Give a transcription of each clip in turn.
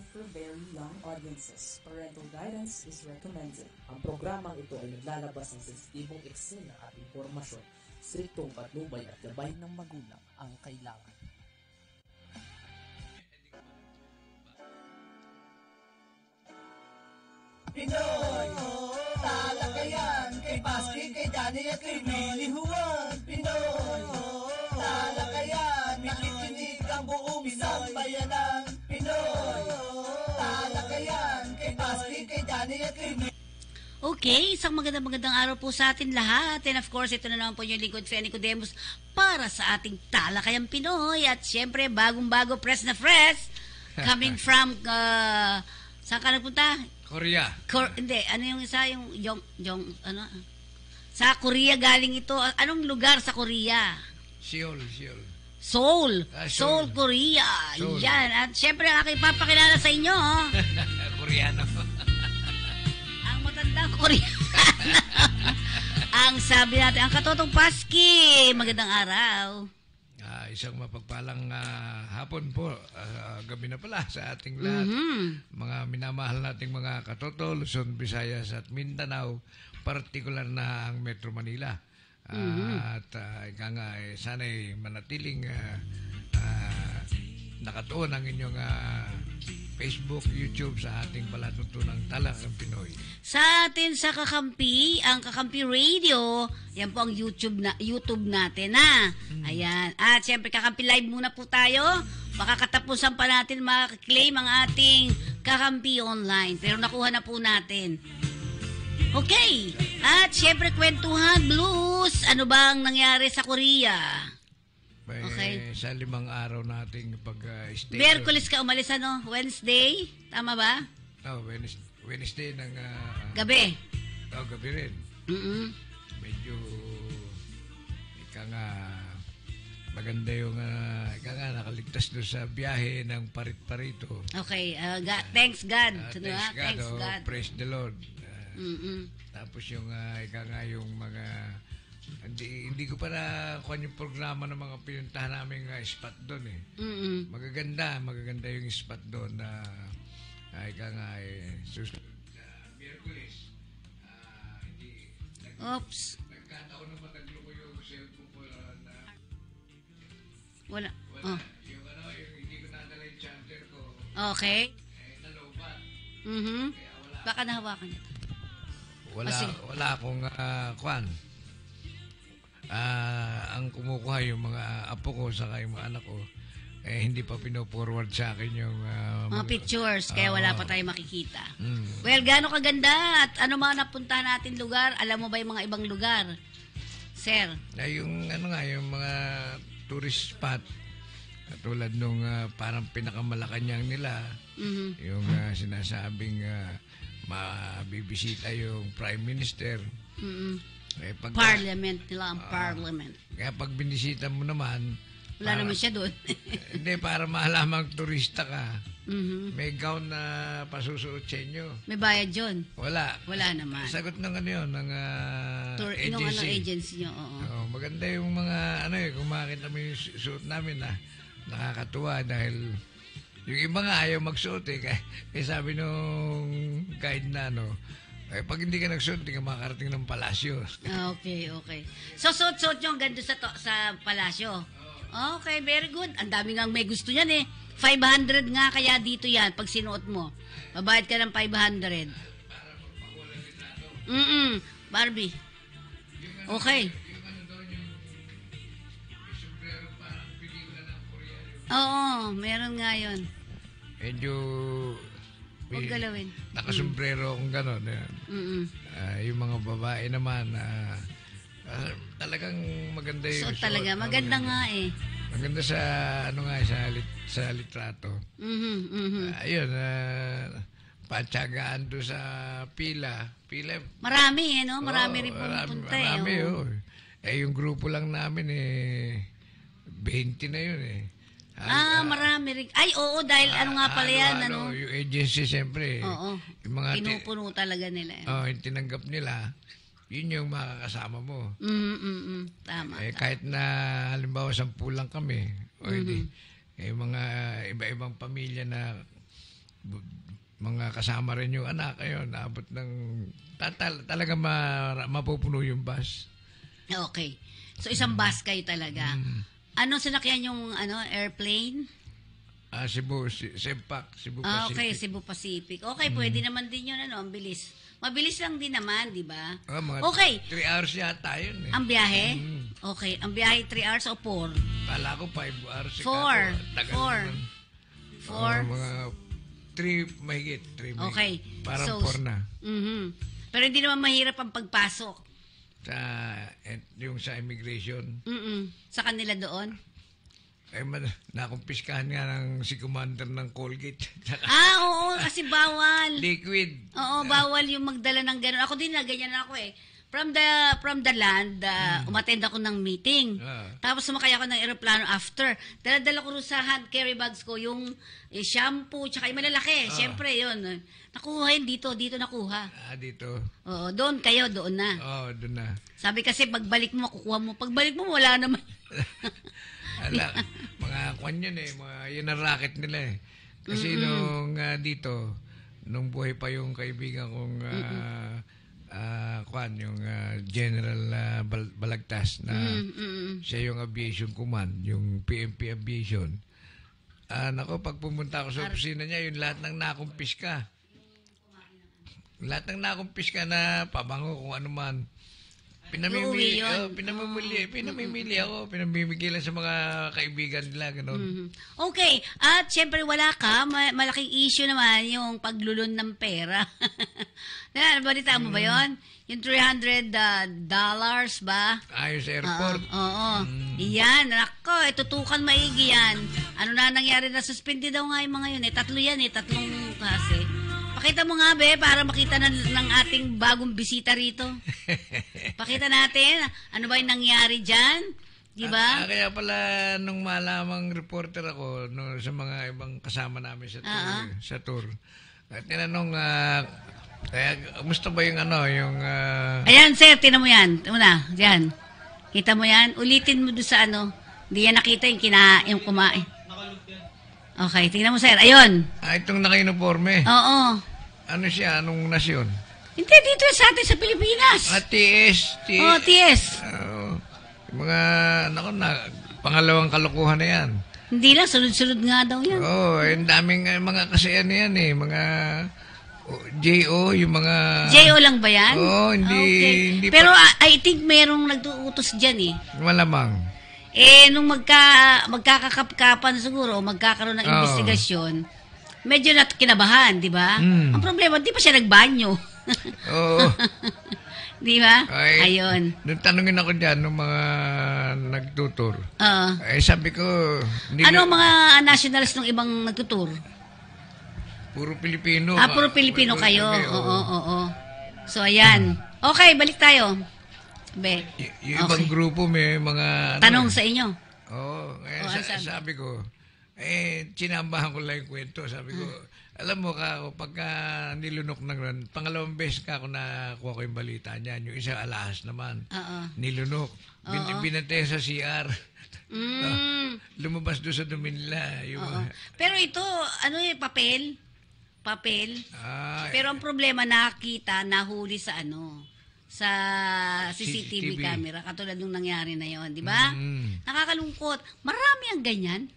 suitable for very young audiences. Parental guidance is recommended. Ang programang ito ay naglalabas ng sensitibong eksena at impormasyon. Striktong patnubay at gabay ng magulang ang kailangan. Pinoy, talakayan, kay Paski, kay Danny at kay Willie Juan. Pinoy, talakayan, nakikinig ang buong sambayanan. Pinoy, talakayan, kay Paski, kay Danny at kay Willie. Okay, isang magandang araw po sa atin lahat. And of course, ito na naman po yung lingkod Feni Nicodemus para sa ating Talakayang Pinoy. At syempre, bagong-bago, fresh na fresh. Coming from, saan ka nagpunta? Korea. Hindi, ano yung isa, yung ano? Sa Korea galing ito. Anong lugar sa Korea? Seoul. Seoul, Seoul. Korea. Seoul. Yan. At syempre, aking papakilala sa inyo. Koreano. Ang matandang Koreano. Ang sabi natin, ang katotong Paski. Magandang araw. Isang mapagpalang hapon po, gabi na pala sa ating lahat. Mga minamahal nating mga katoto, Luzon, Visayas at Mindanao, partikular na ang Metro Manila. At sana'y manatiling nakatuon ang inyong Facebook, YouTube sa ating palatuntunang Talakayang Pinoy. Sa atin sa Kakampi, ang Kakampi Radio, yan po ang YouTube natin Ayan. At syempre Kakampi Live muna po tayo. Baka katapusan pa natin makaklaim ang ating Kakampi Online. Pero nakuha na po natin. Okay. At syempre Kwentuhan Blues. Ano bang nangyari sa Korea? Okay. Sa 5 araw nating pag-stay. Miyerkules ka umalis, Wednesday? Tama ba? Wednesday ng gabi. Gabi rin. Medyo maganda yung nakaligtas doon sa biyahe ng parit-parito. Okay. Thanks God. Thanks God. Praise the Lord. Tapos yung yung mga hindi ko pa na kuha yung programa ng mga pinuntahan namin spot doon Magaganda yung spot doon na susunod Miyerkules. Oops. Nagkataon naman nagluko yung cellphone ko na wala. Yung hindi ko nadala yung charger ko. Okay. Nalobat. Kaya baka nahawakan niya. Wala akong ang kumukuha yung mga apo ko saka yung mga anak ko hindi pa pino-forward sa akin yung mga pictures kaya wala pa tayo makikita. Well, gaano kaganda at ano mga napuntahan natin lugar? Alam mo ba yung mga ibang lugar? Sir? Yung yung mga tourist spot katulad nung parang pinakamalakanyang nila yung sinasabing mabibisita yung Prime Minister. Parliament nila ang Parliament. Kaya pag binisita mo naman wala naman siya doon. Hindi, para malamang turista ka. May gown na pasusuot sa inyo. May bayad yun? Wala naman. Sagot ng yun, ng agency. Agency nyo, maganda yung mga kung makita mo yung suot namin nakakatuwa dahil yung iba nga ayaw magsuot kaya sabi nung guide na pag hindi ka nagsuot, hindi ka makakarating ng palasyo. Okay. So, suot-suot nyo hanggang doon sa palasyo? Okay, very good. Ang dami nga may gusto yan 500 nga kaya dito yan pag sinuot mo. Babayad ka ng 500. Barbie. Okay. Oo, meron nga yun. Medyo huwag galawin. Nakasombrero akong gano'n. Yung mga babae naman talagang maganda yung suot talaga. Maganda nga maganda sa sa litrato. Ayun, patsagaan doon sa pila. Marami marami rin pumupunta marami yung grupo lang namin 20 na yun marami rin. Ay, oo, dahil ano nga pala yan, yung agency, siyempre. Oo, yung mga pinupuno talaga nila. yung tinanggap nila, yun yung makakasama mo. Tama. Kahit na, halimbawa, 10 lang kami, o hindi, mga iba-ibang pamilya na mga kasama rin yung anak, ayun, naabot ng talaga mapupuno yung bus. Okay. So, isang bus kayo talaga. Anong sinakyan yung airplane? Sempak, Cebu Okay, Pacific. Cebu Pacific. Okay, pwede naman din yun, ang bilis. Mabilis lang din naman, di ba? Mga Okay. 3 hours yata yun eh. Ang biyahe? Okay, ang biyahe 3 hours o 4? Kala ko 5 hours. 4. 4. Mga 3 mahigit. 3 mahigit. Okay. Parang 4 na. Pero hindi naman mahirap ang pagpasok. Yung sa immigration. Sa kanila doon? Nakumpiskahan nga si Commander ng Colgate. Oo, kasi bawal. Liquid. Oo, bawal yung magdala ng gano'n. Ako din na, ganyan ako eh. From the land, umattend ako ng meeting. Tapos sumakay ako ng aeroplano after. Dala-dala ko rin sa hand carry bags ko yung shampoo, tsaka yung malalaki. Siyempre, yun. Nakuha yun dito nakuha. Dito. Oo, doon kayo, doon na. Oo, doon na. Sabi kasi, pagbalik mo, makukuha mo. Pagbalik mo, wala naman. Mga kwan yun eh. Yun ang racket nila eh. Kasi nung dito, nung buhay pa yung kaibigan kong yung General Balagtas na siya yung aviation command, yung PMP aviation. Pag pumunta ako sa opisina niya, yung lahat ng nakumpiska. Lahat ng nakumpiska na pabango kung ano man. Pinamimili ako. Pinamimigay lang sa mga kaibigan nila. Ganun. Okay. At syempre wala ka. Malaking issue naman yung paglulun ng pera. Balita mo ba yun? Yung $300 ba? Ayos sa airport. Oo. Iyan. Nako, tutukan maigi yan. Ano na nangyari na suspended daw nga yung mga yun. 3 yan eh. 3 klase. Pakita mo nga, be, para makita ng ating bagong bisita rito. Pakita natin, ano ba yung nangyari dyan? Di ba? Kaya pala, nung malamang reporter ako sa mga ibang kasama namin sa tour, at tinanong, gusto ba yung Ayan, sir, tinan mo yan. Una, dyan. Kita mo yan? Ulitin mo doon sa Hindi yan nakita yung kumain. Okay, tingnan mo, sir. Ayun. Itong naka-uniforme. Oo. Ano siya? Anong nasyon? Hindi, dito sa atin sa Pilipinas. TS. Oo, TS. Mga, pangalawang kalokohan na yan. Hindi lang, sunod-sunod nga daw yan. Yung daming mga kasi yan eh, mga JO, yung mga... JO lang ba yan? hindi Pero I think merong nagtuutos dyan eh. Malamang. Nung magkakakapkapan siguro, magkakaroon ng investigasyon, medyo kinabahan, di ba? Ang problema, di pa siya nagbanyo. Oo. Di ba? Ayun. Nung tanungin ako dyan, nung mga nagtutur, Oo. sabi ko... Ano mga nationals ng ibang nagtutur? Puro Pilipino. Puro Pilipino kayo. Oo. So, ayan. Okay, balik tayo. Be. Yung ibang grupo may mga... Tanong sa inyo. Sabi ko, sinambahan ko lang yung kwento. Sabi ko, alam mo pagka nilunok ng pangalawang beses ako nakuha ko yung balita niyan. Yung isang alahas naman. Nilunok. Binantay sa CR. Lumabas doon sa dumi nila. Pero ito, papel? Pero ang problema, nakita, nahuli sa sa CCTV camera, katulad nung nangyari na yon, di ba? Nakakalungkot. Marami ang ganyan.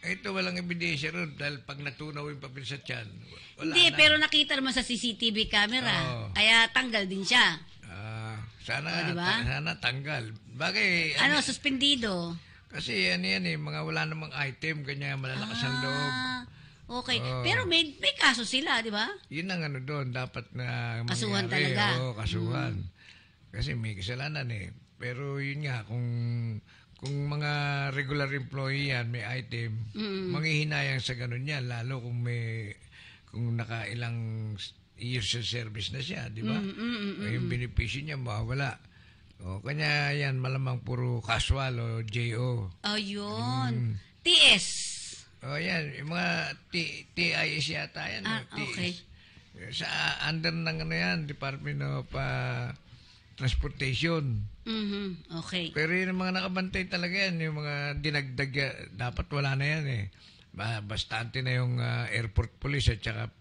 Ito walang ebidensya ron dahil pag natunaw yung papel sa tiyan, wala Hindi, na. pero nakita naman sa CCTV camera. Kaya tanggal din siya. Sana, diba? sana tanggal. Bagay, suspendido. kasi yan mga wala namang item, ganyan malalakas ang loob. Okay. Pero may kaso sila, di ba? Yun ang doon, dapat na mangyari. Kasuhan talaga. Kasuhan. Kasi may kasalanan eh. Pero yun nga, kung mga regular employee yan, may item, manghihinayang sa ganun yan, lalo kung nakailang years of service na siya, di ba? Yung benepisyo niya, mawawala. Kanya yan, malamang puro casual o JO. Yun. TS. Yan, yung mga TIS yata yan. Okay. Sa under ng yan, Department of Transportation. Okay. Pero yung mga nakabantay talaga yan, yung mga dinagdag, dapat wala na yan eh. bastante na yung airport police at saka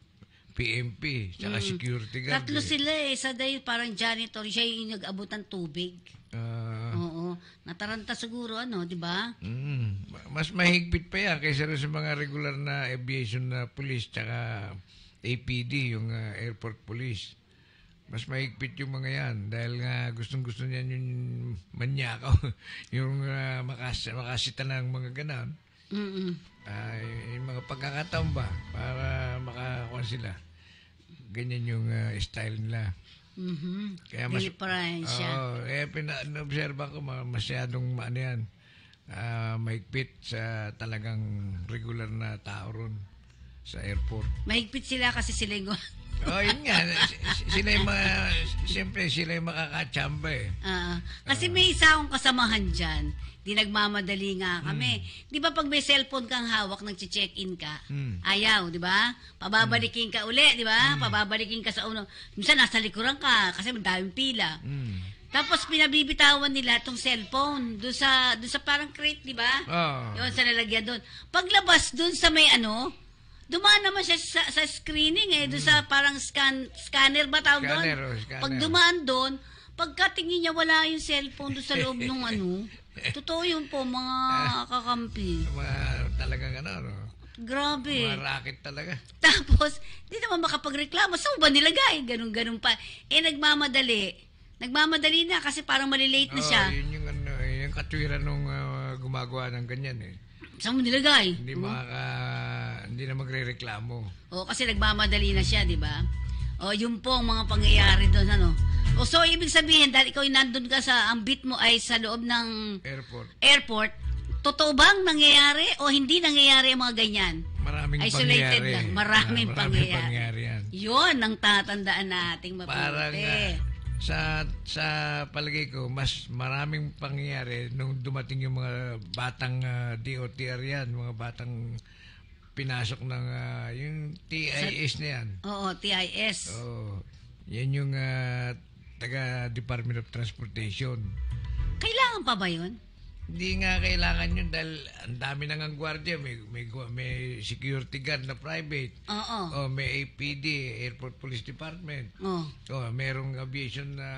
PMP, saka security guard. Tatlo sila Isa day parang janitor, siya yung nag-abot ng tubig. Oo. Nataranta siguro, di ba? Mas mahigpit pa yan kaysa rin sa mga regular na aviation na police tsaka APD, yung airport police. Mas mahigpit yung mga yan dahil nga gustong-gusto niyan yung manyakaw, yung makasita ng mga ganon. Yung mga pagkakataon ba para makakuha sila. Ganyan yung style nila. Kaya mas Diferensya. kaya pina-observe ko masyadong yan. Mahigpit sa talagang regular na tao ron sa airport. Mahigpit sila kasi sila yung... Yun nga. Sila yung siyempre sila yung makakatsamba Kasi may isa akong kasamahan dyan. Di nagmamadali nga kami. Di ba pag may cellphone kang hawak, nag-check-in ka, ayaw, di ba? Pababalikin ka uli, di ba? Pababalikin ka sa uno. Minsan nasa likuran ka kasi madaming pila. Tapos pinabibitawan nila itong cellphone doon sa parang crate, di ba? Yun, sa lalagyan doon. Paglabas doon sa may dumaan naman siya sa screening doon sa parang scanner ba tawag doon? Scanner. Pag dumaan doon, pagkatingin niya wala yung cellphone doon sa loob ng Totoo yun po, mga kakampi. Mga talagang Grabe. mga racket talaga. Tapos, di naman makapagreklamo. Saan ba nilagay? Ganun pa. Nagmamadali. Nagmamadali na kasi parang malilate na siya. Yun yung katwiran nung gumagawa ng ganyan Saan mo nilagay? Hindi na magrereklamo. Kasi nagmamadali na siya, di ba? Yun po ang mga pangyayari doon, so ibig sabihin, dahil ikaw yung nandun ka ang beat mo ay sa loob ng airport, totoo bang nangyayari o hindi nangyayari ang mga ganyan? Maraming isolated pangyayari. lang. Maraming pangyayari yan. Yun ang tatandaan nating mabuti. Parang sa palagay ko, mas maraming pangyayari nung dumating yung mga batang DOTR yan, mga batang pinasok ng yung TIS na yan. Oo, TIS. Yan yung taga Department of Transportation. Kailangan pa ba yun? Hindi nga kailangan yun dahil ang dami nang ang gwardiya. May security guard na private. May APD, Airport Police Department. Merong aviation na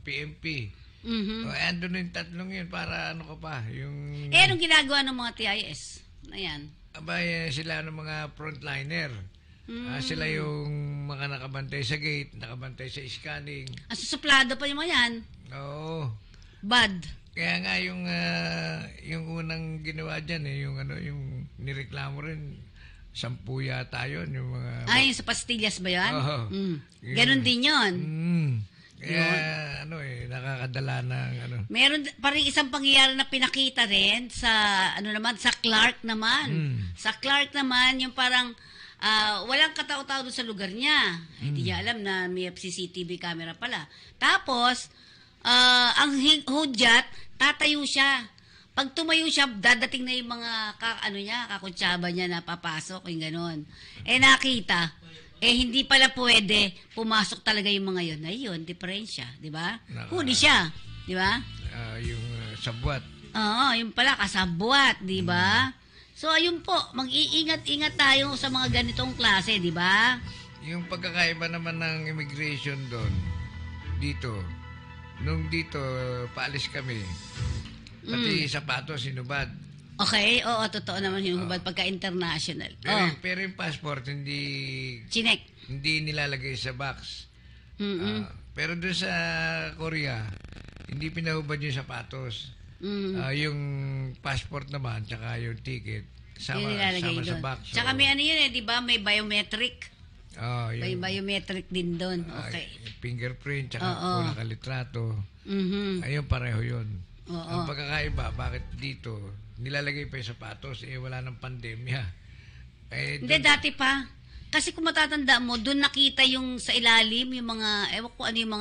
PMP. Andun yung tatlong yun para ano ka pa. Anong ginagawa ng mga TIS? Ayan. Sila ng mga frontliner. Sila yung mga nakabantay sa gate, nakabantay sa scanning. Susuplado pa yung mga yan? Oo. Bad. Kaya nga yung unang ginawa dyan yung nireklamo rin 10 yata yun yung mga... Yung sa pastillas ba yan? Ganon din yun. Kaya nakakadala ng Meron pa rin isang pangyayari na pinakita rin sa sa Clark naman. Sa Clark naman yung parang walang katao-tao doon sa lugar niya. Hindi niya alam na may CCTV camera pala. Tapos ang hudyat, tatayo siya. Pag tumayo siya, dadating na yung mga kakutsaba niya na papasok, yung ganon. Nakita, hindi pala pwede, pumasok talaga yung mga yun. Ayun, diferensya, di ba? Huli siya, di ba? Yung sabwat. Yung pala, kasabwat, di ba? So, ayun po, mag-iingat-ingat tayo sa mga ganitong klase, di ba? Yung pagkakaiba naman ng immigration doon, nung dito, paalis kami, pati sapatos, sinubad. Okay, totoo naman yung hubad pagka-international. Pero yung passport, hindi... Chinek. Hindi nilalagay sa box. Pero doon sa Korea, hindi pinahubad yung sapatos. Yung passport naman, tsaka yung ticket, sama sa box. Tsaka may di ba? May biometric. May biometric din doon. Okay. Fingerprint, tsaka kulang kalitrato. Ayun, pareho yun. Ang pagkakaiba, bakit dito, nilalagay pa yung sapatos, wala ng pandemya. Hindi, dati pa. Kasi kung matatanda mo, doon nakita yung sa ilalim, yung mga, ewan ko ano yung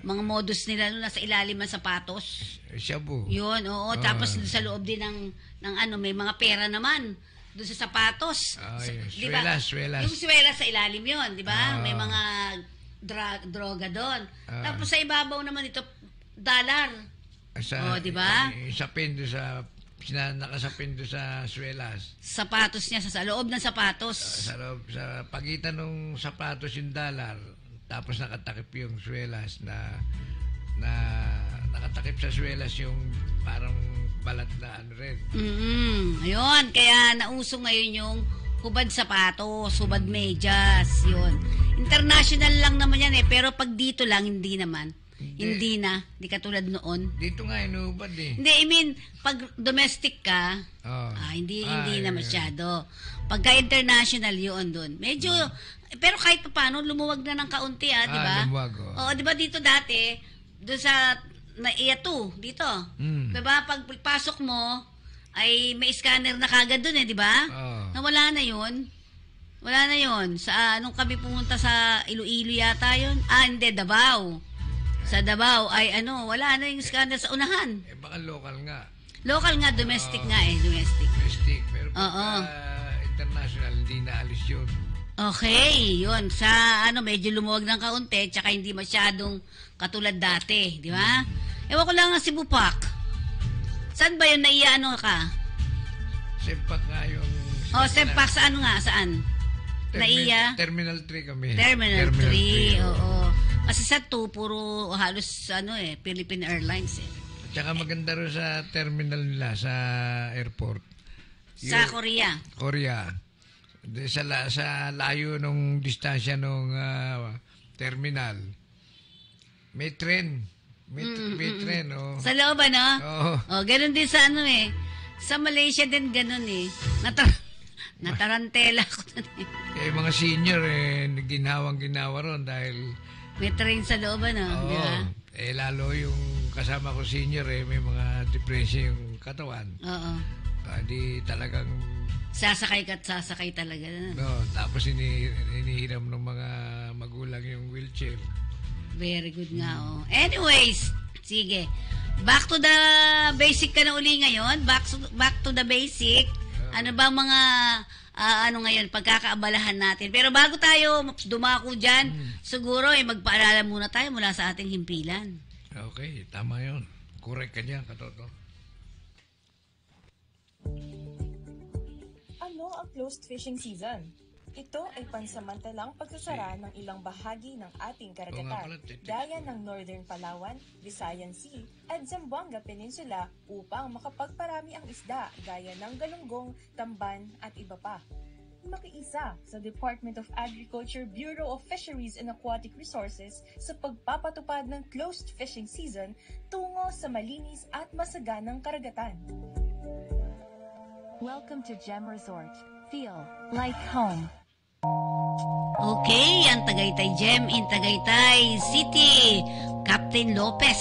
mga modus nila, nasa ilalim ng sapatos. Shabu. Yun, tapos sa loob din ng may mga pera naman. Doon sa sapatos. Swelas. Yung swelas sa ilalim yun, di ba? May mga droga doon. Tapos sa ibabaw naman ito, dollar. Sa, di ba? Sa pin doon sa nakasapin doon sa swelas. Sapatos niya, sa loob ng sapatos. Sa pagitan ng sapatos yung dollar, tapos nakatakip yung swelas na nakatakip sa swelas yung parang balat na ano rin. Ayun, kaya nauso ngayon yung hubad sapatos, hubad medyas, yun. International lang naman yan pero pag dito lang, hindi naman. Hindi na, hindi katulad noon. Dito nga inubad eh. Hindi, I mean, pag domestic ka, hindi na masyado. Pagka international yun doon. Medyo, pero kahit pa paano, lumuwag na ng kaunti di ba? Lumuwag, Oo, di ba dito dati, doon sa Naiya 2, dito. Diba, pag pasok mo, ay may scanner na kagad doon di ba? Nawala na yun. Wala na yun. Nung kami pumunta sa Iloilo yata yun. Hindi, Davao. Sa Davao ay wala na yung scanner sa unahan. Baka local nga. Local nga, domestic nga domestic. Domestic, pero international, hindi na alis yun. Okay, yun. Sa medyo lumuwag ng kaunti, tsaka hindi masyadong katulad dati, di ba? Ewan ko lang ang Cebu Park. Saan ba yun ka? Sempak nga yung... Sempak sa saan? Terminal 3 kami. Terminal 3, oo. Kasi sa 2, puro halos Philippine Airlines At saka maganda rin sa terminal nila, sa airport. Sa Korea. Sa layo nung distansya nung terminal. May tren. May tren, Sa loob, Oo. Ganun din sa Sa Malaysia din ganun natarantela ko nun mga senior, ginawa ron dahil may train sa loob, di ba? Lalo yung kasama ko senior, may mga depression yung katawan. Oo. Di talagang... Sasakay talaga. Tapos inihiram ng mga magulang yung wheelchair. Very good nga, Anyways, sige. Back to the basic ka na uli ngayon. Back to the basic. Ano ba mga... ngayon, pagkakaabalahan natin. Pero bago tayo dumako dyan, siguro magpaalala muna tayo mula sa ating himpilan. Okay, tama yun. Correct ka dyan, Katoto. Ano ang closed fishing season? Ito ay pansamantalang pagsasara ng ilang bahagi ng ating karagatan, gaya ng Northern Palawan, Visayan Sea, at Zamboanga Peninsula upang makapagparami ang isda gaya ng galunggong, tamban at iba pa. Makiisa sa Department of Agriculture Bureau of Fisheries and Aquatic Resources sa pagpapatupad ng closed fishing season tungo sa malinis at masaganang karagatan. Welcome to Gem Resort. Feel like home. Okay, ang Tagaytay Gem in Tagaytay City, Captain Lopez.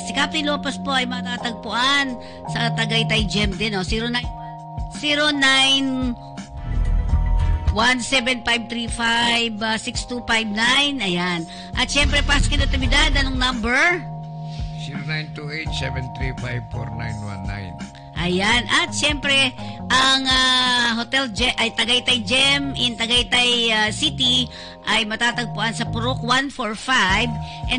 Si Captain Lopez po ay matatagpuan sa Tagaytay Gem din, 0917-535-6259. Ayan. At syempre, paskin notabilidad, anong number? 0928-735-4919. Ayan. At syempre, ang Hotel Tagaytay Gem in Tagaytay City ay matatagpuan sa Purok 145,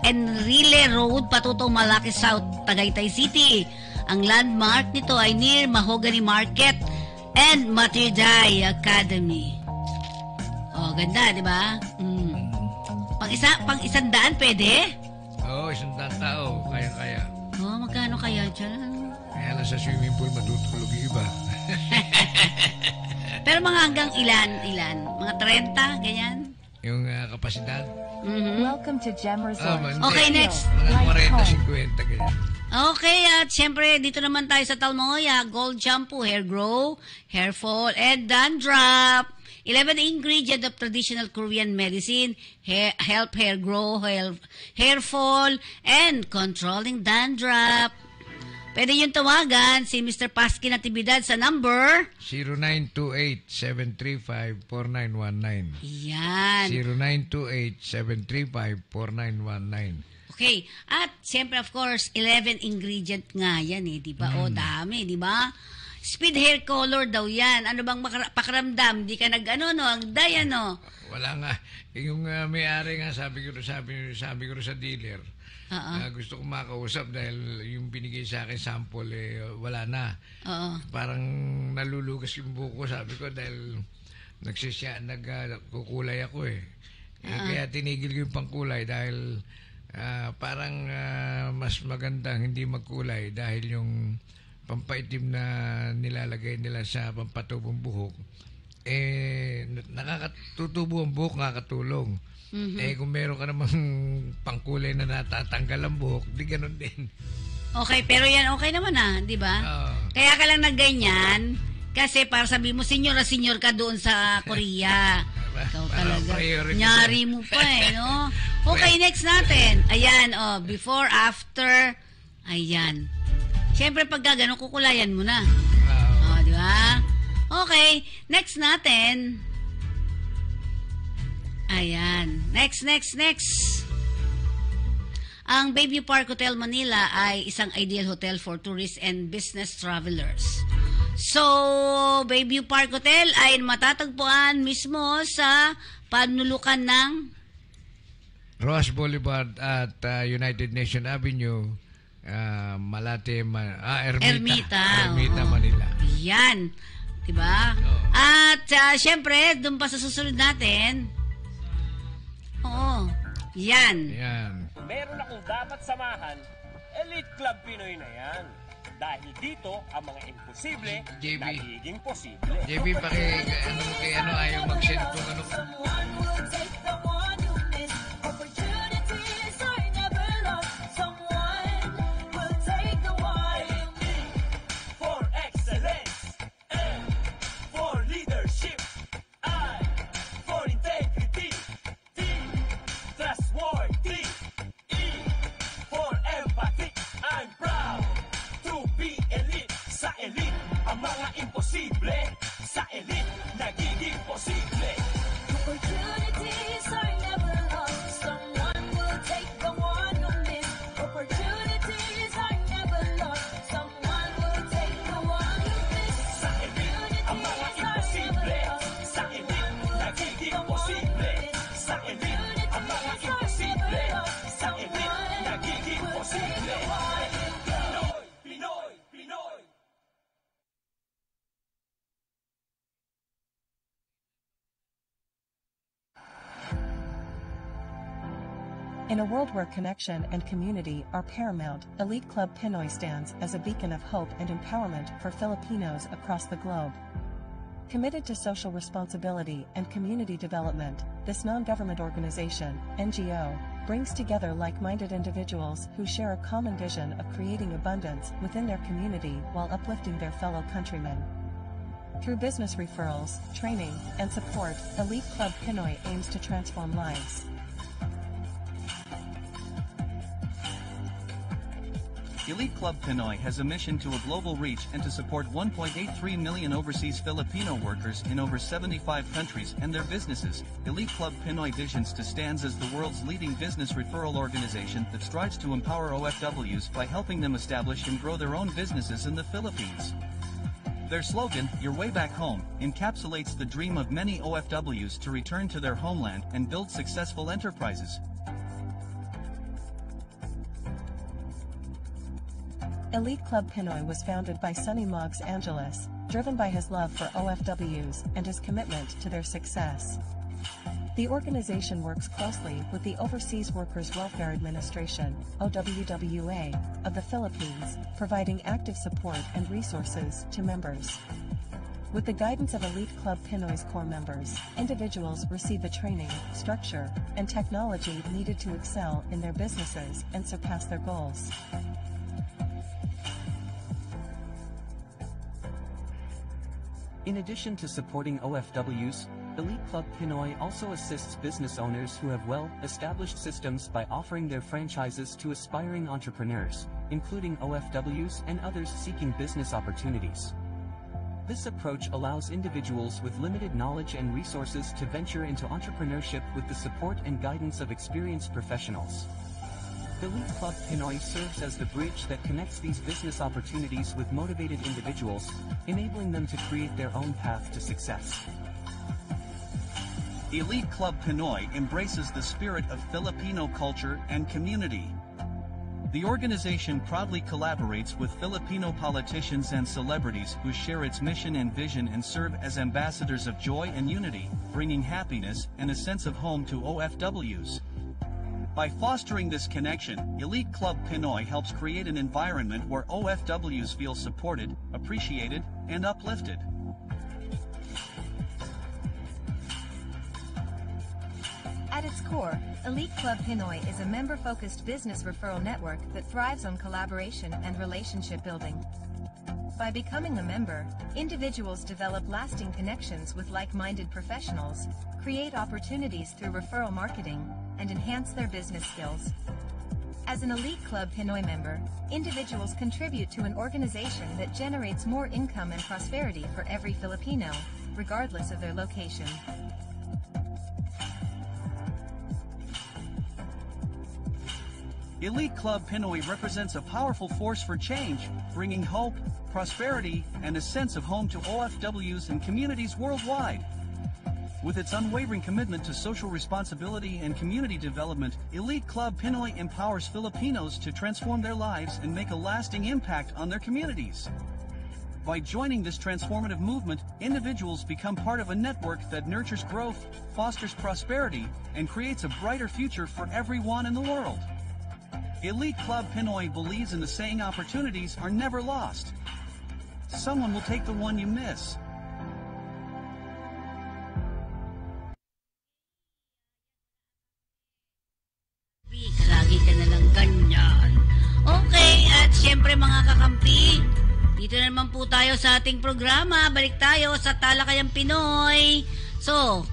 Enrile Road, patutong Malaki South, Tagaytay City. Ang landmark nito ay near Mahogany Market and Matirday Academy. Ganda, di ba? Pang 100 pwede? Oo, 100 tao. Kaya-kaya. Magkano kaya dyan? Kaya lang sa swimming pool matutulog yung iba. Pero mga hanggang ilan? Mga 30, ganyan? Yung kapasidad? Welcome to Gem Resort. Okay, next. Mga 40-50, ganyan. Okay, at syempre, dito naman tayo sa Talmoya, Gold Shampoo, Hair Grow, Hair Fall, and Dandruff. 11 ingredient of traditional Korean medicine, help hair grow, hair fall, and controlling dandruff. Pwede yung tawagan si Mr. Pasky Natividad sa number 0928-735-4919. Yan. 0928-735-4919. Okay. At siyempre, of course, 11 ingredient nga yan di ba? Dami, di ba? speed hair color daw yan. Ano bang pakiramdam? Di ka ang daya, no? Wala nga. Yung may-ari nga, sabi ko sa dealer, gusto ko makausap dahil yung binigay sa akin sample, wala na. Parang nalulugas yung buko, sabi ko, dahil nagkukulay ako eh. Kaya tinigil ko yung pangkulay dahil parang mas magandang hindi magkulay dahil yung pampaitim na nilalagay nila sa pampatubong buhok, nakakatutubo ang buhok, nakakatulong. Kung meron ka namang pangkulay na natatanggal ang buhok, di ganun din. Okay, pero yan okay naman di ba? Kaya ka lang nagganyan kasi para sabi mo, senyor ka doon sa Korea. Ikaw talaga. Nyari mo pa no? Okay, next natin. Ayan, before, after. Ayan. Siyempre, pag gano'n, kukulayan mo na. Di ba? Okay, next natin. Ayan. Next. Ang Bayview Park Hotel Manila ay isang ideal hotel for tourists and business travelers. So, Bayview Park Hotel ay matatagpuan mismo sa panulukan ng Roas Boulevard at United Nation Avenue, Malate, Ermita, Manila. Yan. Diba? At syempre, doon pa sa susunod natin. Yan. Meron akong dapat samahan, Elite Club Pinoy na yan. Dahil dito, ang mga imposible, nagiging posible. JB, ayaw mag-send kung ano. Sa elite, nagiging posible. Opportunities are never lost. Someone will take the one you miss. Opportunities are never lost. Someone will take the one you miss. Sa elite, ang mga imposible. Sa elite, nagiging posible. Sa elite, ang mga imposible. Sa elite, nagiging posible. Pinoy. In a world where connection and community are paramount, Elite Club Pinoy stands as a beacon of hope and empowerment for Filipinos across the globe. Committed to social responsibility and community development, this non-government organization, NGO, brings together like-minded individuals who share a common vision of creating abundance within their community while uplifting their fellow countrymen. Through business referrals, training, and support, Elite Club Pinoy aims to transform lives. Elite Club Pinoy has a mission to a global reach and to support 1.83 million overseas Filipino workers in over 75 countries and their businesses. Elite Club Pinoy visions to stand as the world's leading business referral organization that strives to empower OFWs by helping them establish and grow their own businesses in the Philippines. Their slogan, Your Way Back Home, encapsulates the dream of many OFWs to return to their homeland and build successful enterprises. Elite Club Pinoy was founded by Sonny Moggs Angeles, driven by his love for OFWs and his commitment to their success. The organization works closely with the Overseas Workers Welfare Administration, OWWA, of the Philippines, providing active support and resources to members. With the guidance of Elite Club Pinoy's core members, individuals receive the training, structure, and technology needed to excel in their businesses and surpass their goals. In addition to supporting OFWs, Elite Club Pinoy also assists business owners who have well-established systems by offering their franchises to aspiring entrepreneurs, including OFWs and others seeking business opportunities. This approach allows individuals with limited knowledge and resources to venture into entrepreneurship with the support and guidance of experienced professionals. Elite Club Pinoy serves as the bridge that connects these business opportunities with motivated individuals, enabling them to create their own path to success. Elite Club Pinoy embraces the spirit of Filipino culture and community. The organization proudly collaborates with Filipino politicians and celebrities who share its mission and vision and serve as ambassadors of joy and unity, bringing happiness and a sense of home to OFWs. By fostering this connection, Elite Club Pinoy helps create an environment where OFWs feel supported, appreciated, and uplifted. At its core, Elite Club Pinoy is a member-focused business referral network that thrives on collaboration and relationship building. By becoming a member, individuals develop lasting connections with like-minded professionals, create opportunities through referral marketing, and enhance their business skills. As an Elite Club Pinoy member, individuals contribute to an organization that generates more income and prosperity for every Filipino, regardless of their location. Elite Club Pinoy represents a powerful force for change, bringing hope, prosperity, and a sense of home to OFWs and communities worldwide. With its unwavering commitment to social responsibility and community development, Elite Club Pinoy empowers Filipinos to transform their lives and make a lasting impact on their communities. By joining this transformative movement, individuals become part of a network that nurtures growth, fosters prosperity, and creates a brighter future for everyone in the world. Elite Club Pinoy believes in the saying opportunities are never lost. Someone will take the one you miss. Lagi ka na lang ganyan. Okay, at syempre mga kakampi, dito na naman po tayo sa ating programa. Balik tayo sa Talakayang Pinoy. So,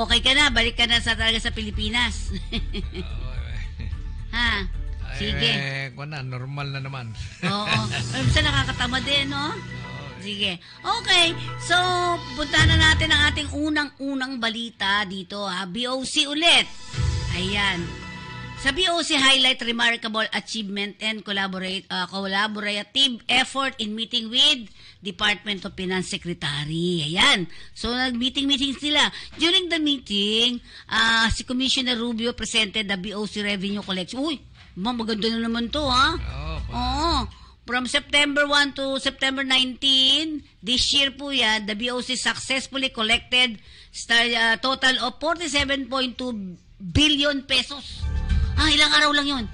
okay ka na? Balik ka na talaga sa Pilipinas. Ha? Sige. Normal na naman. Oo. Minsan nakakatama din, no? Sige. Okay. So, puntahan na natin ang ating unang-unang balita dito, ha? BOC ulit. Ayan. Sa BOC, highlight remarkable achievement and collaborative effort in meeting with Department of Finance Secretary. Ayan. So, nag-meeting sila. During the meeting, si Commissioner Rubio presented the BOC revenue collection. Uy, maganda na naman to, ha? Oo. From September 1 to September 19, this year po yan, the BOC successfully collected total of 47.2 billion pesos. Ilang araw lang yun?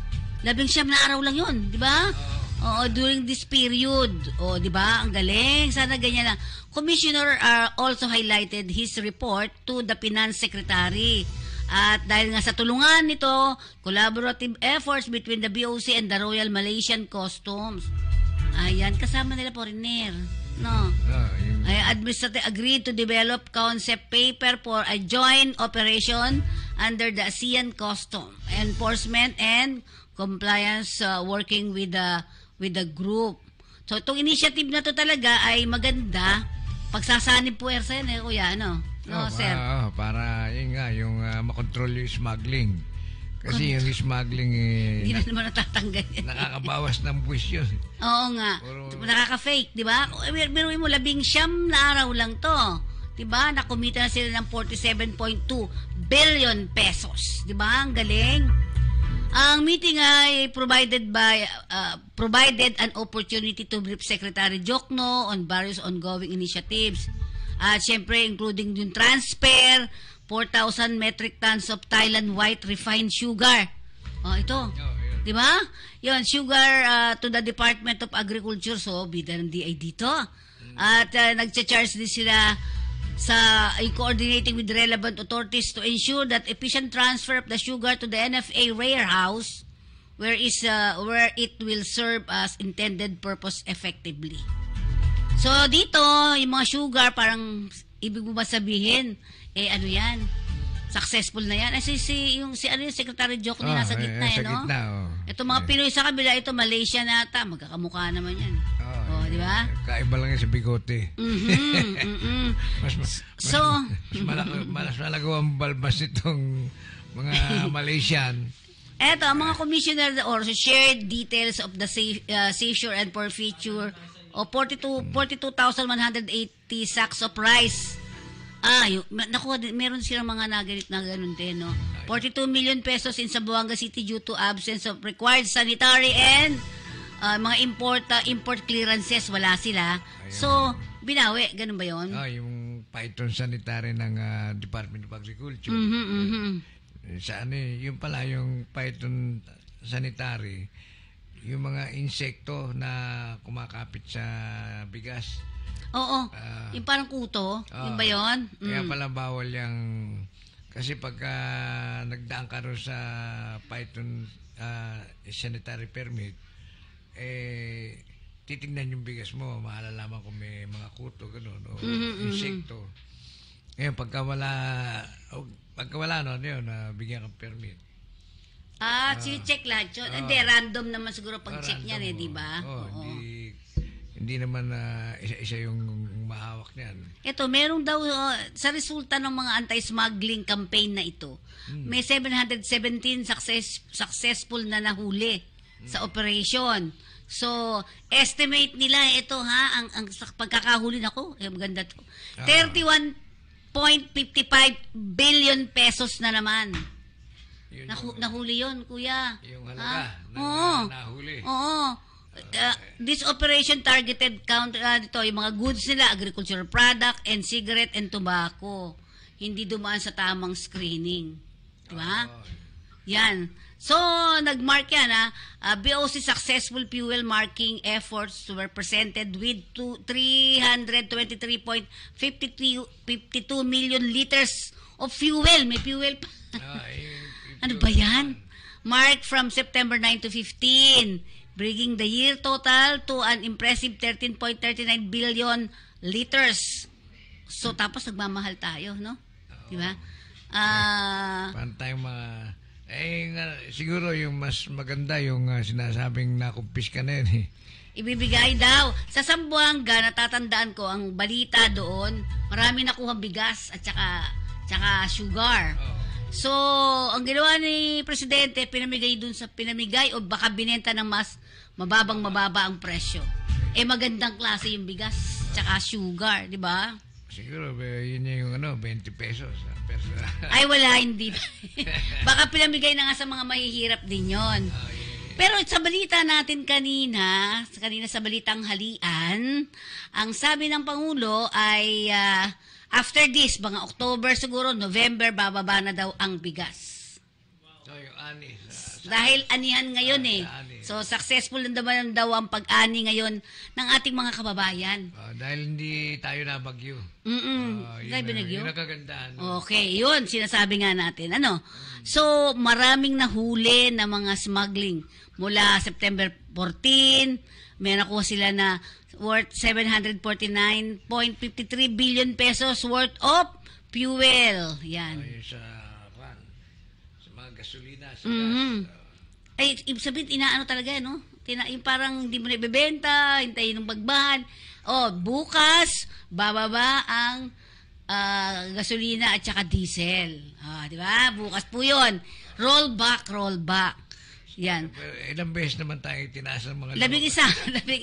19 na araw lang yun, di ba? Oo, during this period. Di ba? Ang galing. Sana ganyan lang. Commissioner also highlighted his report to the Finance Secretary. At dahil nga sa tulungan nito, collaborative efforts between the BOC and the Royal Malaysian Customs. Ayan, kasama nila foreigner. No. Administrative agreed to develop concept paper for a joint operation under the ASEAN Custom Enforcement and Compliance working with the group. So, itong initiative na to talaga ay maganda. Pagsasanib puwersa yan, kuya, ano? No, sir? Para, yun nga, yung makontrol yung smuggling. Kasi yung smuggling hindi na naman natatanggal yan. Nakakabawas ng buwis yun. Oo nga. Nakaka-fake, di ba? Biruin mo, 19 na araw lang to. Di ba? Nakumita na sila ng 47.2 billion pesos. Di ba? Ang galing. Ang meeting ay provided an opportunity to brief Secretary Jokno on various ongoing initiatives. At syempre, including yung transfer, 4,000 metric tons of Thailand white refined sugar. Ito. Di ba? Yun, sugar to the Department of Agriculture. So, bida ng DI dito. At nagcha-charge din sila sa coordinating with relevant authorities to ensure that efficient transfer of the sugar to the NFA warehouse where it will serve as intended purpose effectively. So, dito, yung mga sugar, parang ibig mo ba sabihin, ano yan? Successful na yan. Yung Secretary Jokno nasa gitna, no? Ito mga Pinoy sa kabila, ito Malaysia na ata. Magkakamukha naman yan. Di ba? Kaiba lang yan sa bigote. Mas malagaw ang balbas nitong mga Malaysian. Eto, ang mga commissioner also shared details of the seizure and forfeiture of 42,180 sacks of rice. Naku, meron silang mga nagalit na ganun din, no? 42 million pesos in Zamboanga City due to absence of required sanitary and mga import clearances, wala sila. So, binawi, ganun ba yun? Yung Python sanitary ng Department of Agriculture. Yung pala yung Python sanitary, yung mga insekto na kumakapit sa bigas. Oo, yung parang kuto, yun ba yun? Kaya pala bawal yung, kasi pagka nagdaan ka rin sa Python sanitary permit, titignan yung bigas mo, malalaman kung may mga kuto, gano'n, o insekto. Ngayon, pagka wala, bigyan kang permit. Check lahat yun. Hindi, random naman siguro pag-check niyan di ba? Hindi naman isa-isa yung mahawak niyan. Ito, merong daw, sa resulta ng mga anti-smuggling campaign na ito, may 717 successful na nahuli sa operation. So, estimate nila ito ang pagkakahuli nako, maganda to. 31.55 billion pesos na naman. Nahuli yun, kuya. Yung halaga nahuli. Oo. This operation targeted yung mga goods nila, agricultural product and cigarette and tobacco. Hindi dumaan sa tamang screening. Diba? Yan. So, nag-mark yan, BOC successful fuel marking efforts were presented with 323.52 million liters of fuel. May fuel pa. Ano ba yan? Marked from September 9 to 15, bringing the year total to an impressive 13.39 billion liters. So, tapos nagmamahal tayo, no? Diba? Paano tayong siguro yung mas maganda yung sinasabing nakumpis ka na yun. Ibibigay daw. Sa Zamboanga, natatandaan ko, ang balita doon, marami nakuha bigas at saka sugar. So, ang ginawa ni Presidente, pinamigay o baka binenta ng mas mababa ang presyo. Magandang klase yung bigas tsaka sugar, di ba? Siguro, yun yung 20 pesos. Ay, wala, hindi. Baka pinamigay na nga sa mga mahihirap din yon. Pero sa balita natin kanina sa balitang halian, ang sabi ng Pangulo ay after this, mga October siguro, November, bababa na daw ang bigas. So, yung ani. Dahil anihan ngayon So, successful naman daw ang pag-ani ngayon ng ating mga kababayan. Dahil hindi tayo nabagyo. Dahil binagyo? Yun ang kagandahan. Okay, yun. Sinasabi nga natin. So, maraming nahuli na mga smuggling. Mula September 14, may nakuha sila na worth 749.53 billion pesos worth of fuel. Yan. Sa mga gasolina, sa gas. Ay, ibig sabihin, inaano talaga, no? Yung parang hindi mo na ibebenta, hintayin ng bagbahan. Bukas, bababa ang gasolina at saka diesel. Di ba? Bukas po yun. Roll back. Yan. Ilang beses naman tayo tinaas ng mga... Labing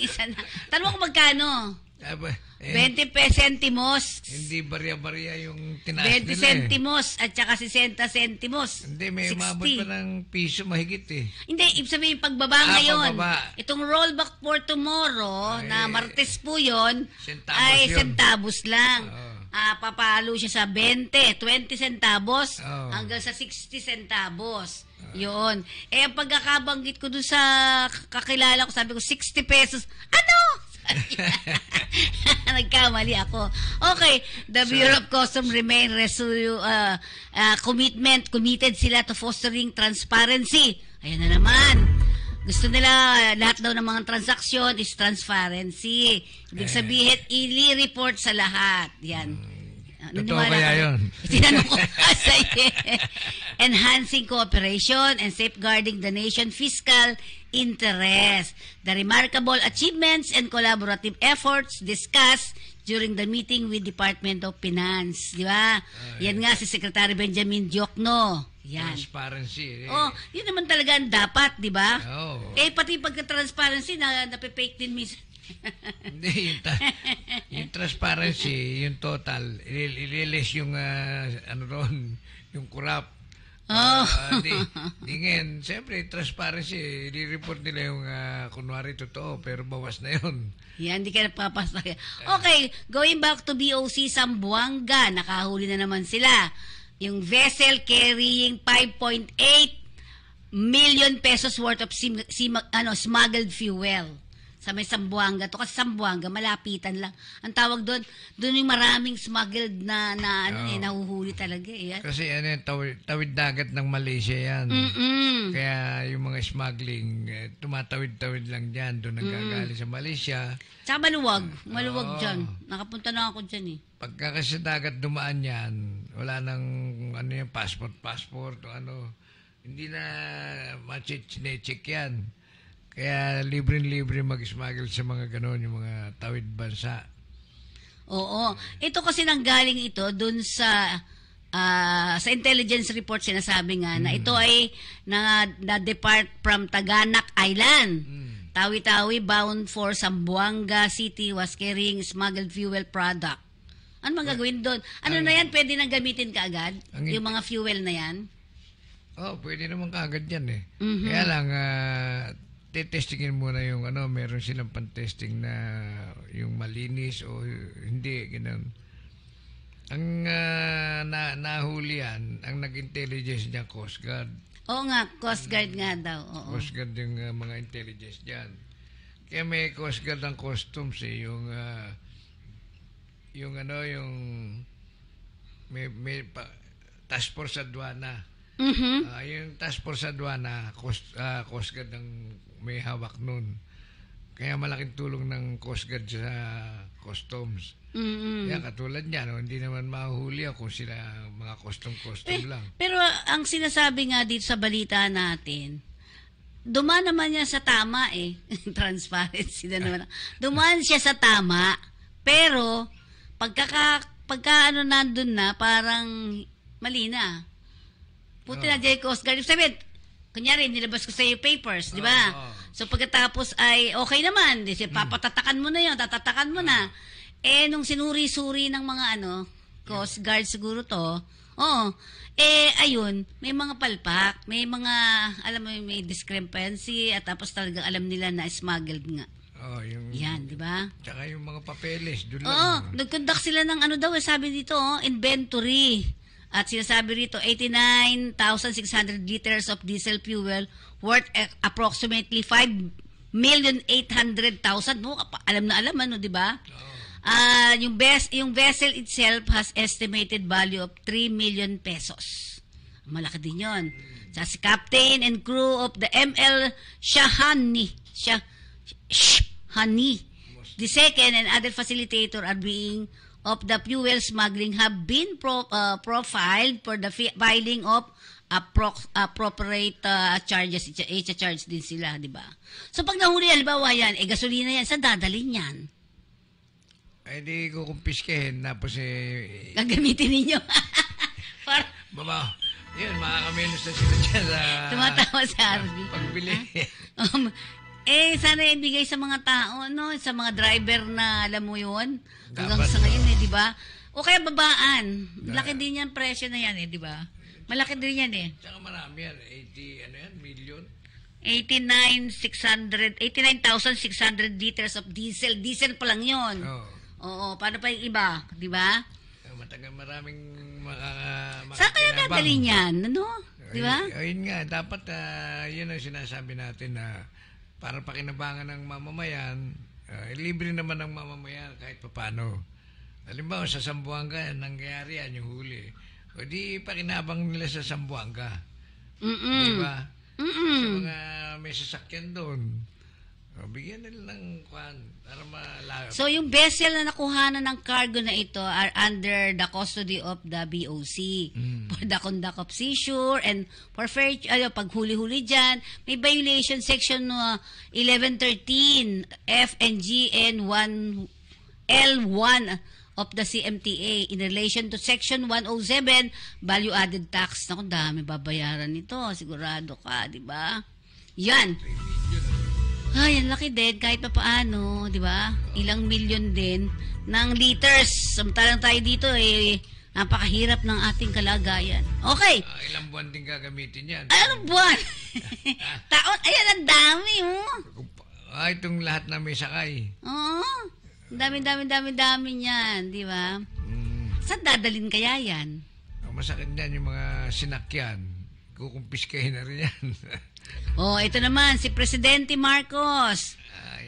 isa na. Tanong ko magkano? 20 centimos. Hindi barya-barya yung tinaas 20 nila centimos at saka 60 centimos. Hindi, may umabot pa ng piso mahigit Hindi, ibig sabihin pagbaba ngayon. Itong rollback for tomorrow, na Martes po yun, ay centavos lang. Papalo siya sa 20 centavos hanggang sa 60 centavos. Yun. Ang pagkakabanggit ko doon sa kakilala ko, sabi ko 60 pesos. Ano? Nagkamali ako. Okay, the Bureau of Customs remain committed sila to fostering transparency. Ayan na naman. Gusto nila lahat daw ng mga transaksyon is transparency. Ibig sabihin, i-report sa lahat. Yan. Totoo kaya yun? Tinanong ko kasi. Enhancing cooperation and safeguarding the nation fiscal interest. The remarkable achievements and collaborative efforts discussed during the meeting with Department of Finance. Di ba? Yan nga si Secretary Benjamin Diokno. Yan. Transparency. Oh, yun naman talaga ang dapat, di ba? Oh. Pati pagka-transparency, napipake din minsan. Hindi, yung transparency, yung total, ililis yung, yung corrupt. Di ngayon, siyempre, transparency, i-report nila yung kunwari totoo, pero bawas na yun. Yan, di ka napapasa. Okay, going back to BOC Zamboanga, nakahuli na naman sila. Yung vessel carrying 5.8 million pesos worth of smuggled fuel sa may Zamboanga. To kasi Zamboanga, malapitan lang. Ang tawag doon yung maraming smuggled na nahuhuli talaga. Kasi tawid dagat ng Malaysia yan. Kaya yung mga smuggling, tumatawid-tawid lang dyan. Doon nagagaling sa Malaysia. Tsaka maluwag dyan. Nakapunta na ako dyan Pagka kasi dagat dumaan yan, wala nang passport o hindi na ma-check yan. Kaya libre-libre mag-smuggle sa mga ganon, yung mga tawid bansa. Oo. Ito kasi nanggaling ito dun sa intelligence report sinasabi nga na ito ay na-depart from Taganak Island. Tawi-Tawi bound for Zamboanga City was carrying smuggled fuel product. Ano bang gagawin doon? Ano na yan? Pwede nang gamitin kaagad? Yung mga fuel na yan? Pwede naman kaagad yan Kaya lang, testingin muna yung meron silang pan-testing na yung malinis o hindi, ganun. Ang nahuli yan, ang nag-intelligence niya, Coast Guard. Oo nga, Coast Guard nga daw. Oo. Coast Guard yung mga intelligence dyan. Kaya may Coast Guard ang customs yung may task force sa aduana. Yung task force sa aduana, Coast Guard ang may hawak nun. Kaya malaking tulong ng Coast Guard sa customs. Kaya katulad niya, hindi naman mahuhuli kung sila mga custom lang. Pero ang sinasabi nga dito sa balita natin, dumaan naman niya sa tama transparency na naman. Dumaan siya sa tama, pero pagka nandun na, parang mali na. Puti na dyan Coast Guard. Sabihin, kunyari, nilabas ko sa iyo papers, di ba? So pagkatapos ay okay naman, papatatakan mo na yun, tatatakan mo na. Nung sinuri-suri ng mga Coast Guard siguro to, ayun, may mga palpak, may mga, alam mo, may discrepancy, at tapos talagang alam nila na smuggled nga. Yan, di ba? Tsaka yung mga papeles, doon lang. Oo, nag-conduct sila ng sabi dito, inventory. At sinasabi rito, 89,600 liters of diesel fuel worth approximately 5,800,000. Alam na alam, di ba? Yung vessel itself has estimated value of 3 million pesos. Malaki din yun. Si captain and crew of the ML Shahani, the second and other facilitator are being of the fuel smuggling have been profiled for the filing of appropriate charges. I-charge din sila, di ba? So pag nahuli, halimbawa yan, gasolina yan, saan dadalhin yan? Ay, di ko kumpiskehin, tapos gagamitin ninyo. Baba, yun, makakamilos na sila dyan sa... Tumatawa sa RV. Pagbili. Sana ibigay sa mga tao, sa mga driver na, alam mo yun, hanggang sa ngayon, di ba? O kaya babaan. Laki din yan, presyo na yan, di ba? Malaki din yan, Tsaka marami yan, 80, million? 89,600 liters of diesel. Diesel pa lang yun. Oo, paano pa yung iba, di ba? Matagal maraming saan kaya dadalhin yan, Di ba? Ayun nga, dapat yun ang sinasabi natin na para pakinabangan ng mamamayan, libre naman ng mamamayan kahit papano. Halimbawa, sa Zamboanga, nangyayari yan, yung huli. O di pakinabang nila sa Zamboanga. Di ba? Sa mga may sasakyan doon. Bigyan nila ng kwan para malayo. So, yung vessel na nakuhanan ng cargo na ito are under the custody of the BOC for the conduct of seizure and for pag huli-huli dyan, may violation section 1113 F and G and 1 L1 of the CMTA in relation to section 107 value-added tax. Naku, dami babayaran nito. Sigurado ka, di ba? Yan. Ay, ang laki din, kahit pa paano, di ba? Ilang milyon din ng liters. Samantalang tayo dito, napakahirap ng ating kalagayan. Okay. Ilang buwan din gagamitin yan. Ay, anong buwan? Taon, ayan, ang dami, Itong lahat na may sakay. Oo. Dami niyan, di ba? Saan dadalhin kaya yan? Masakit yan yung mga sinakyan. Kukumpiskahin na rin yan. Ito naman, si Presidente Marcos.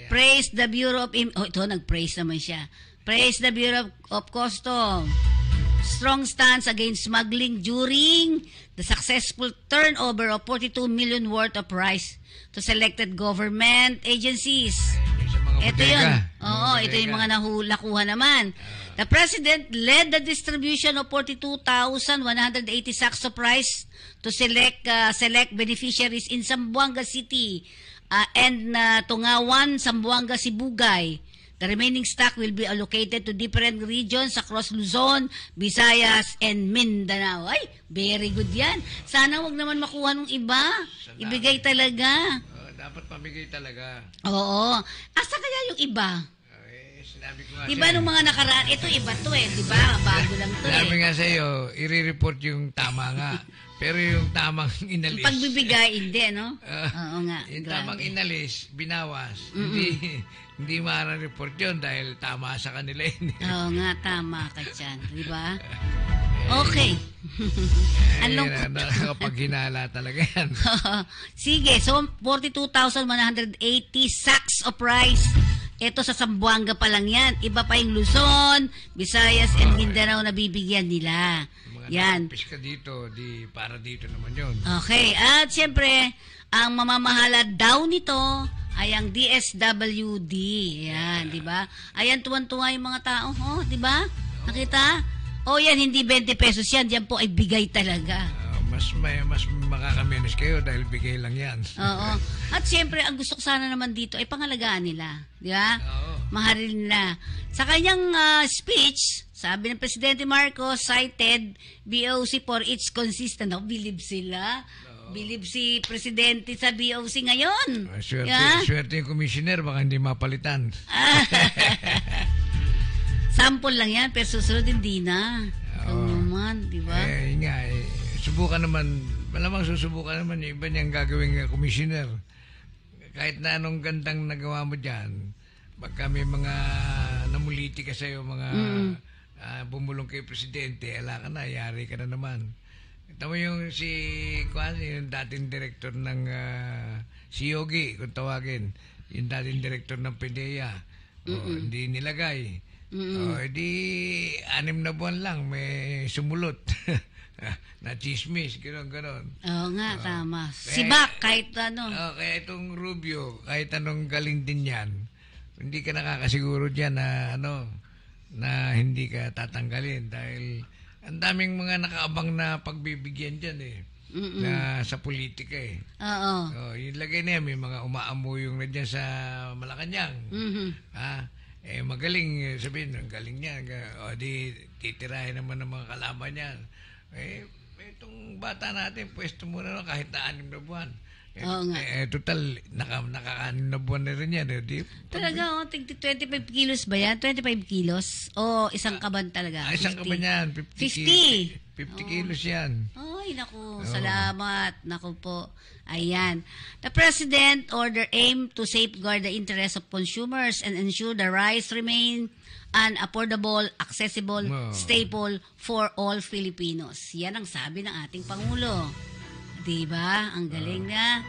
Praise the Bureau of... ito, nag-praise naman siya. Praise the Bureau of Customs. Strong stance against smuggling during the successful turnover of 42 million worth of rice to selected government agencies. Ito yun. Ito yung mga nakuha naman. The President led the distribution of 42,180 sacks of rice to select beneficiaries in Zamboanga City and Tungawan, Zamboanga, Sibugay. The remaining stock will be allocated to different regions across Luzon, Visayas, and Mindanao. Ay, very good yan. Sana wag naman makuha ng iba. Ibigay talaga. Dapat pamigay talaga. Oo. Asa kaya yung iba? Sinabi ko nga iba nung mga nakaraan. Ito iba to di ba? Bago lang to Sinabi nga sa iyo, i-report yung tama nga. Pero yung tamang inalis. Pagbibigay, hindi, no? Oo nga. Yung tamang inalis, binawas. Hindi ma-report yun dahil tama sa kanila yun. Oo nga, tama ka dyan. Di ba? Okay. Nakakapag hinala talaga yan. Sige, so 42,180 sacks of rice. Ito sa Zamboanga pa lang yan. Iba pa yung Luzon, Visayas, and Mindanao na bibigyan nila. Yan. Piska dito, para dito naman yun. Okay, at siyempre, ang mamamahala daw nito ay ang DSWD. Yan, di ba? Ayan, tuwan-tuwa yung mga tao. Di ba? Nakita? Yan, hindi 20 pesos yan. Diyan po ay bigay talaga. Mas makakamenos kayo dahil bigay lang yan. Oo. At siyempre, ang gusto ko sana naman dito ay pangalagaan nila. Di ba? Mahalin nila. Sa kanyang speech, sabi ng Presidente Marcos, cited BOC for its consistent. Believe sila. Believe si Presidente sa BOC ngayon. Swerte yung commissioner, baka hindi mapalitan. Sample lang yan, pero susunod hindi na. Naman, di ba? Subukan naman, malamang susubukan naman yung iba niyang gagawing commissioner. Kahit na anong gandang nagawa mo dyan, pagka may mga namuliti ka sa'yo, mga bumulong kay Presidente, ala ka na, yari ka na naman. Tama yung yung dating director ng si Yogi, kung tawagin, yung dating director ng PDEA, hindi nilagay. Di 6 na buwan lang, may sumulot. Na chismis, gano'n. Oo nga, tama. Si Bak, kahit ano. Kaya itong Rubio, kahit anong galing din yan, hindi ka nakakasiguro dyan na na hindi ka tatanggalin dahil ang daming mga nakaabang na pagbibigyan dyan na sa politika Oo. Yung lagay na yan, may mga umaamuyong na dyan sa Malacanang. Magaling, sabihin, ang galing niya. Di titirahin naman ng mga kalaban niya. Itong bata natin, pwesto muna kahit na 6 na buwan. Total, naka-6 na buwan na rin yan. Talaga, 25 kilos ba yan? 25 kilos? O isang kaban talaga? Isang kaban yan. 50 kilos yan. Ay, naku, salamat. Naku po. Ayan. The President order aim to safeguard the interests of consumers and ensure the rice remain an affordable, accessible, staple for all Filipinos. Yan ang sabi ng ating Pangulo. Diba? Ang galing na.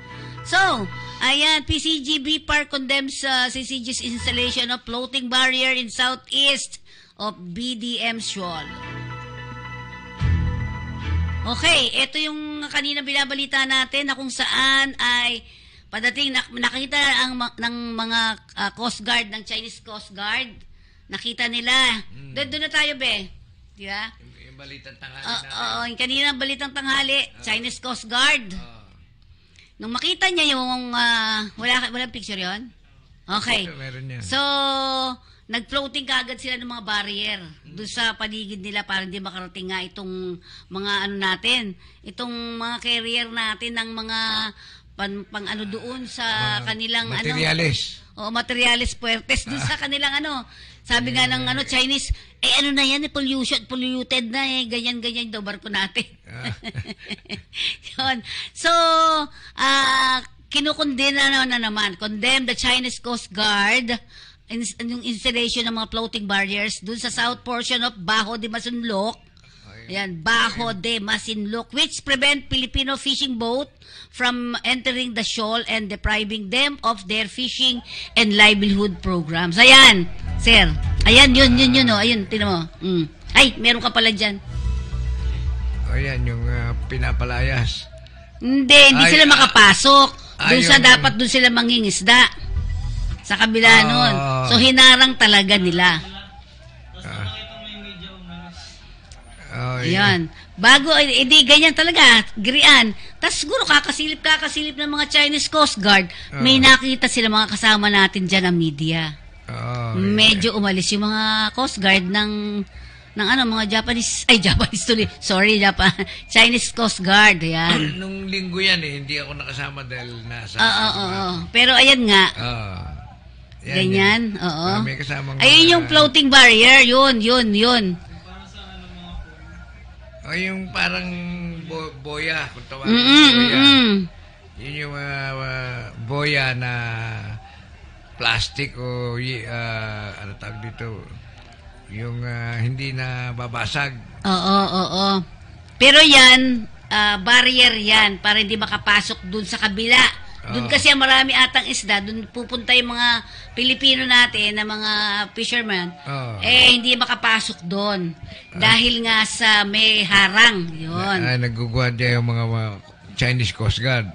So, ayan, PCGB Park condemns CCG's installation of floating barrier in southeast of BDM Shoal. Okay, ito yung kanina binabalita natin na kung saan ay padating, nakita ng mga Coast Guard, ng Chinese Coast Guard, nakita nila. Doon na tayo, be. Di ba? Yung balitang tanghali Oo, yung kaninang balitang tanghali, Chinese Coast Guard. Nung makita niya yung, walang picture yon. Okay. Meron yan. So, nag-floating kaagad sila ng mga barrier doon sa paligid nila para hindi makarating nga itong mga ano natin, itong mga carrier natin ng mga pang ano doon sa kanilang materialis. Materialis puertes doon sa kanilang ano. Sabi nga ng Chinese, ano na yan, polluted na ganyan daw barko natin. Yun. So, condemn the Chinese Coast Guard yung installation ng mga floating barriers dun sa south portion of Bajo de Masinloc. Ayan, Bajo de Masinloc, which prevent Filipino fishing boat from entering the shoal and depriving them of their fishing and livelihood programs. Ayan, sir. Ayan, yun. Ayun, tinan mo. Ay, meron ka pala dyan. Ayan, yung pinapalayas. Hindi sila makapasok. Dapat doon sila mangingisda. Sa kabila nun. So, hinarang talaga nila. Ayan. Bago, hindi ganyan talaga. Grian. Tapos siguro kakasilip ng mga Chinese Coast Guard. May nakita sila mga kasama natin dyan ng media. Medyo umalis yung mga Coast Guard ng mga Japanese Chinese Coast Guard. Ayan. Nung linggo yan hindi ako nakasama dahil nasa... Pero ayan nga. Ganyan, oo. Ayun yung floating barrier, yun. Yung parang boya, kung tawagin boya. Yun yung boya na plastic o ano tawag dito, yung hindi na babasag. Oo. Pero yan, barrier yan para hindi makapasok dun sa kabila. Doon kasi marami atang isda, doon pupunta yung mga Pilipino natin na mga fishermen, hindi makapasok doon. Dahil nga sa may harang, yun. Nagugwadya yung mga Chinese Coast Guard.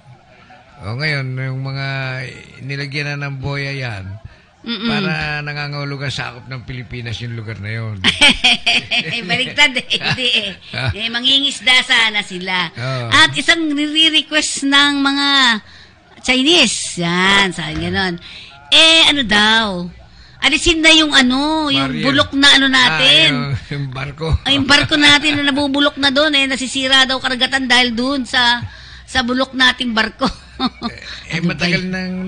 Ngayon, yung mga nilagyan na ng boya yan, para nangangahulugan sakop ng Pilipinas yung lugar na yun. Baliktad hindi mangingisda sana sila. At isang nire-request ng mga Chinese. Yan, saan ganon. Ano daw? Alisin na yung yung bulok na natin. Yung barko. Yung barko natin na nabubulok na doon. Nasisira daw karagatan dahil doon sa bulok nating barko. Matagal nang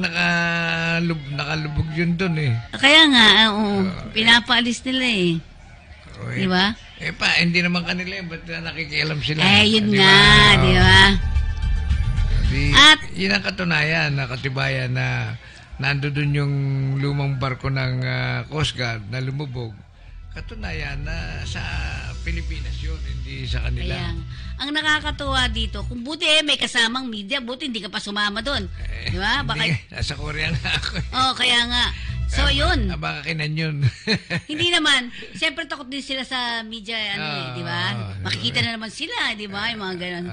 nakalubog yun doon Kaya nga, pinapaalis nila Di ba? Hindi naman kanila ba't nakikialam sila? Yun nga, di ba? At yun ang katunayan, katibayan na nandoon yung lumang barko ng Coast Guard na lumubog. Katunayan na sa Pilipinas yun, hindi sa kanila. Ang nakakatuwa dito, kung buti may kasamang media, buti hindi ka pa sumama doon. Di ba? Nasa Korea nga ako. Kaya nga. So, yun. Baka kinan yun. Hindi naman. Siyempre, takot din sila sa media, di ba? Makikita na naman sila, di ba? Yung mga ganun.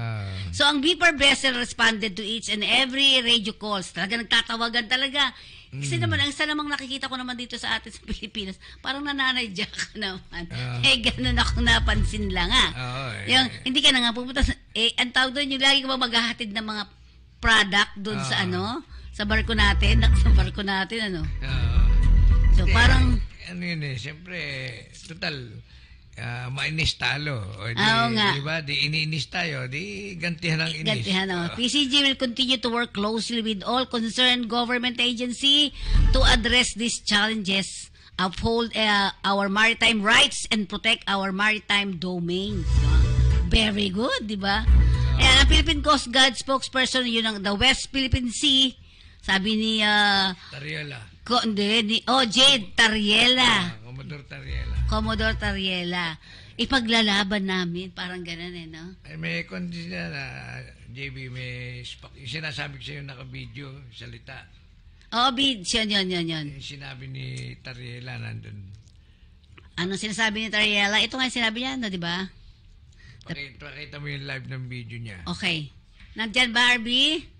So, ang Beeper vessel responded to each and every radio calls. Talaga nagtatawagan talaga. Kasi naman, ang isa namang nakikita ko naman dito sa atin sa Pilipinas, parang nananadya ka naman. Ganun ako napansin lang, Yung, hindi ka na nga pupunta sa, ang tawag doon, yung lagi ka ba maghahatid ng mga product doon sa sa barko natin, So, parang... siyempre, total, mainis talo. Diba? Di iniinis tayo, di gantihan ang inis. PCG will continue to work closely with all concerned government agency to address these challenges, uphold our maritime rights, and protect our maritime domain. Very good, di ba? Ang Philippine Coast Guard spokesperson, yun ang the West Philippine Sea, sabi ni... Tariela. Jade Tariela. Commodore Tariela. Ipaglalaban namin, parang ganun no? May kondisyon na, JB, may sinasabi ko sa'yo naka-video, salita. Yun. Sinabi ni Tariela nandun. Ano sinasabi ni Tariela? Ito nga sinabi niya, di ba? Pakita mo yung live ng video niya. Okay. Nandyan, Barbie?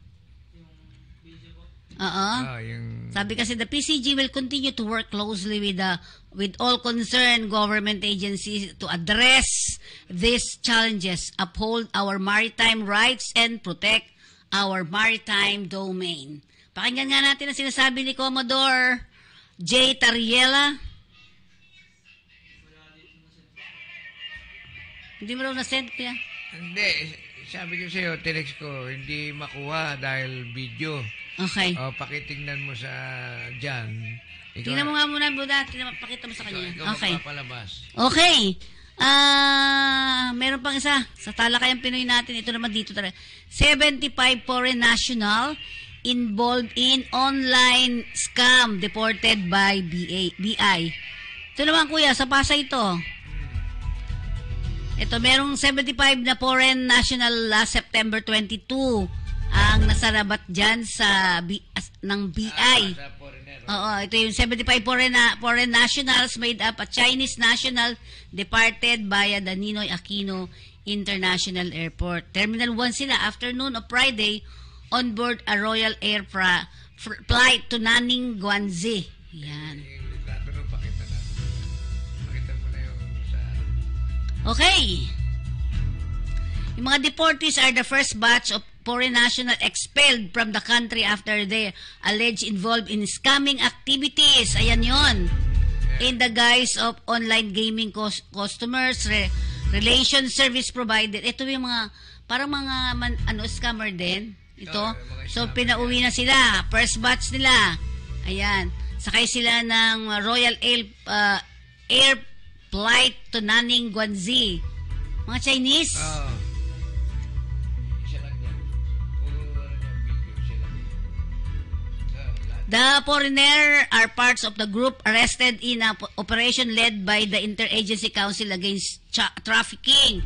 Oo. Yung Sabi kasi the PCG will continue to work closely with all concerned government agencies to address these challenges, uphold our maritime rights, and protect our maritime domain. Pakinggan nga natin ang sinasabi ni Commodore J. Tariela. Hindi mo raw na-send kaya? Hindi. Sabi ko sa'yo, text ko, hindi makuha dahil video. Okay. Pakitingnan mo sa dyan. Tingnan mo nga muna, Buda. Pakita mo sa kanya. Ikaw Okay. magpapalabas. Okay. Meron pang isa. Sa Talakayang Pinoy natin, ito naman dito talaga. 75 foreign national involved in online scam deported by BI. Ito naman, kuya, sa Pasay ito. Ito, merong 75 na foreign national last September 22 ang nasarabat dyan ng BI. Sa foreigner. Oo, ito yung 75 foreign nationals made up a Chinese national departed via the Ninoy Aquino International Airport. Terminal 1 sila afternoon of Friday on board a Royal Air flight to Nanning, Guangzhou. Yan. Yung litrato nun, pakita na. Pakita mo na yung sa... Okay. Yung mga deportees are the first batch of foreign national expelled from the country after they alleged involved in scamming activities. Ayan yon. In the guise of online gaming customers, relation service provider. Ito yung mga, parang mga scammer din. Ito. So, pinauwi na sila. First batch nila. Ayan. Sakay sila ng Royal Air flight to Nanning, Guangzhou. Mga Chinese. Isa lang yan. Puro yung video, isa lang yan. The foreigner are parts of the group arrested in a operation led by the Interagency Council Against Trafficking.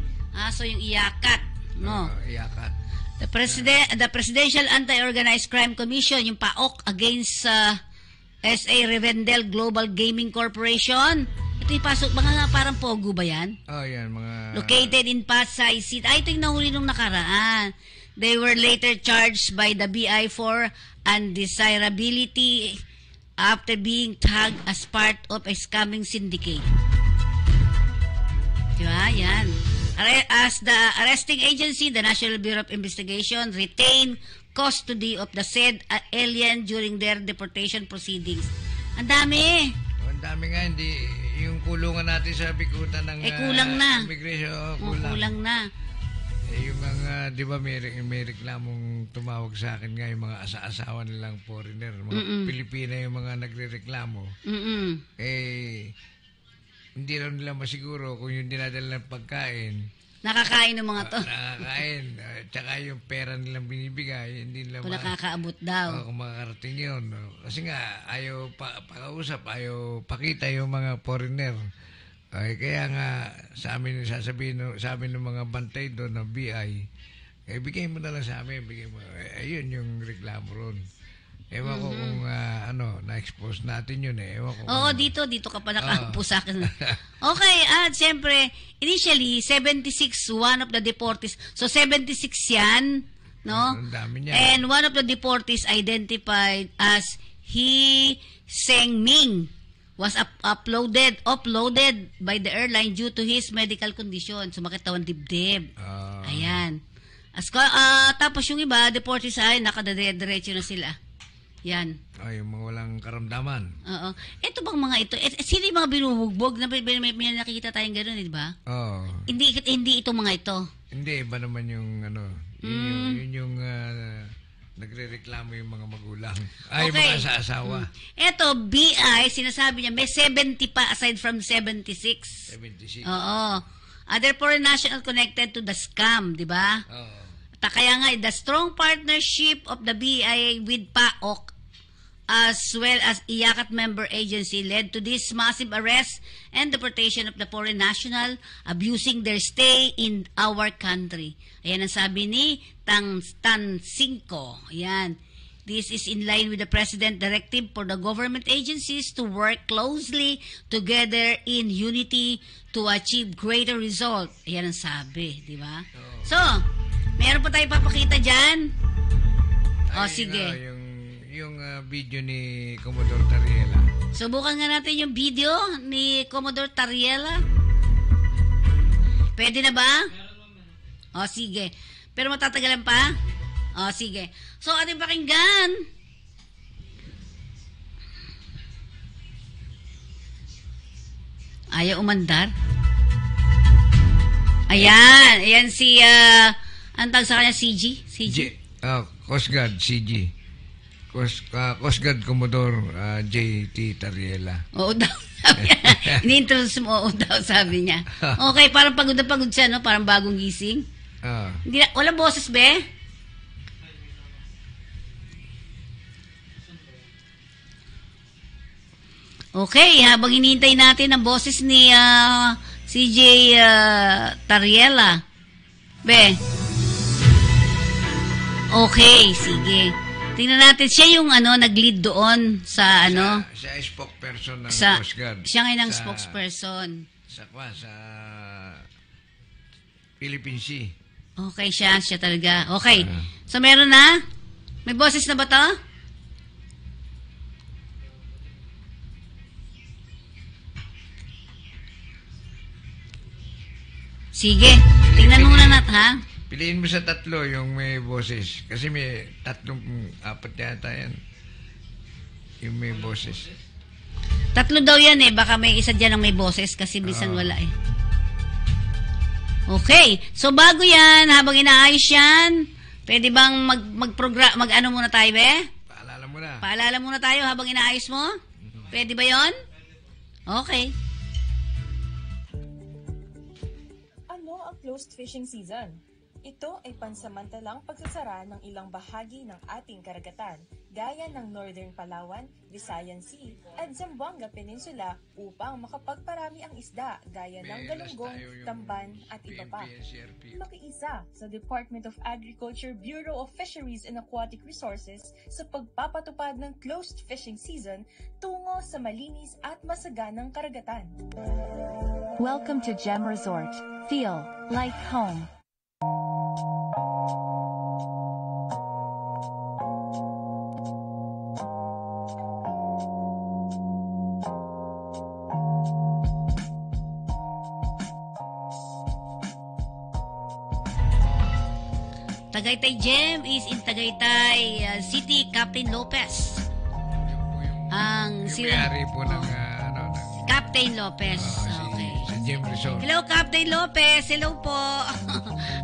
So yung IACAT, no? IACAT. The Presidential Anti-Organized Crime Commission, yung PAOK against SA Revendel Global Gaming Corporation. Ito yung pasok, mga parang Pogo ba yan? Yan, mga... Located in Pasay City. Ito yung nahuli nung nakaraan. They were later charged by the BI for undesirability after being tagged as part of a scamming syndicate. Diba? Yan. As the arresting agency, the National Bureau of Investigation retained custody of the said alien during their deportation proceedings. Ang dami. Ang dami nga, hindi... Yung kulungan natin sa bikutan ng kulang na. Immigration, kulang na. Yung mga, di ba, may reklamong tumawag sa akin nga yung mga asa-asawa nilang foreigner, mga Pilipina yung mga nagre-reklamo. Hindi raw nila masiguro kung yung dinadala ng pagkain. Nakakain ng mga to. Nakakain. Tsaka yung pera nilang binibigay, hindi nila kung nakakaabot daw. Kung makakarating yun. Kasi nga, ayaw pakausap, ayaw pakita yung mga foreigner. Kaya nga, sa amin, sabi ng mga bantay doon ng BI, bigay mo na lang sa amin, bigay mo. Ayun yung reklamo ron. Ewan ko kung na-expose natin yun Ewan ko. Oo, dito ka pa nakaupo sa akin. Okay, at siyempre, initially, 76, one of the deportees. So, 76 yan, no? Ang dami niya. And one of the deportees identified as He Seng Ming was uploaded by the airline due to his medical condition. Sumakit daw ang dibdib. Ayan. Tapos yung iba, deportees ay nakadadiretso na sila. Yan. Yung mga walang karamdaman. Oo. Ito bang mga ito? Sino yung mga binubugbog? May nakikita tayong gano'n, di ba? Oo. Hindi itong mga ito. Hindi, iba naman yung yun yung nagre-reklamo yung mga magulang. Yung mga asawa. Ito, BI, sinasabi niya, may 70 pa aside from 76. 76. Oo. Other foreign national connected to the scam, di ba? Oo. Kaya nga, the strong partnership of the BIA with PAOK as well as IACAT member agency led to this massive arrest and deportation of the foreign national abusing their stay in our country. Ayan ang sabi ni Tan Cinco. Ayan. This is in line with the President Directive for the government agencies to work closely together in unity to achieve greater result. Ayan ang sabi, di ba? So, meron pa tayo papakita dyan? Sige. yung video ni Commodore Tariela. Subukan nga natin yung video ni Commodore Tariela. Pwede na ba? O, sige. Pero matatagalan pa? O, sige. So, ating pakinggan. Ayaw umandar. Ayan. Ayan si, ang tawag sa kanya, CG? Coast Guard, CG. Coast Guard Commodore J.T. Tariela. Oo daw, sabi niya. Ini-introduce mo, oo daw, sabi niya. Okay, parang pagod na pagod siya, no? Parang bagong gising. Hindi na, walang boses, be? Okay, habang hinihintay natin ang boses ni CJ Tariela. Be? Okay, sige. Tingnan natin, siya yung nag-lead doon sa Siya ay spokesperson ng sa, Coast Guard. Siya ngayon ang spokesperson. Sa Philippine Sea. Okay, siya talaga. Okay. So, meron na? May boses na ba to? Sige. Tingnan muna natin, ha? Piliin mo sa tatlo yung may boses. Kasi may apat yata yan. Yung may boses. Tatlo daw yan eh. Baka may isa dyan ang may boses kasi bisan wala eh. Okay. So, bago yan, habang inaayos yan, pwede bang mag-ano muna tayo, be? Paalala mo na. Paalala muna tayo habang inaayos mo? Pwede ba yon? Okay. Ano ang closed fishing season? Ito ay pansamantalang pagsasara ng ilang bahagi ng ating karagatan, gaya ng Northern Palawan, Visayan Sea, at Zamboanga Peninsula upang makapagparami ang isda gaya ng galunggong, tamban, at iba pa. Makiisa sa Department of Agriculture Bureau of Fisheries and Aquatic Resources sa pagpapatupad ng closed fishing season tungo sa malinis at masaganang karagatan. Welcome to Gem Resort. Feel like home. Tagaytay Gem is in Tagaytay City, Captain Lopez. Ang may-ari po ng Captain Lopez. Okay. Sa Gem Resort. Hello, Captain Lopez. Hello po.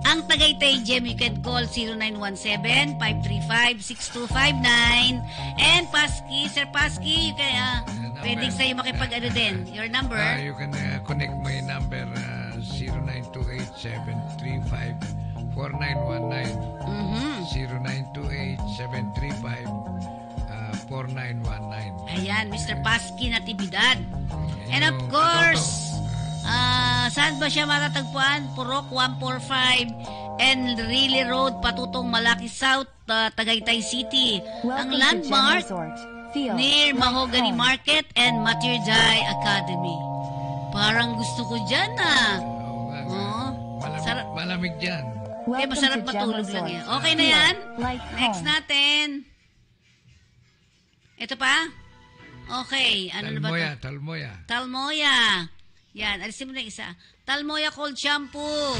Ang Tagaytay Gem, you can call 0917-535-6259. And Paski, Sir Paski, you can, pwedeng sa'yo makipag-ano din. Your number? You can connect my number 0928-735-4919. 0928-735-4919. Ayan, Mr. Paski Natividad. And of course, saan ba siya matatagpuan? Purok 145 and Riley Road, patutong Malaki South, Tagaytay City. Ang landmark near Mahogany Market and Matirday Academy. Parang gusto ko dyan Malamig dyan. Masarap matulog lang yan. Okay na yan? Next natin. Ito pa? Okay. Ano na ba ito? Talmoya. Yan. Alisin mo na isa. Talmoya cold shampoo.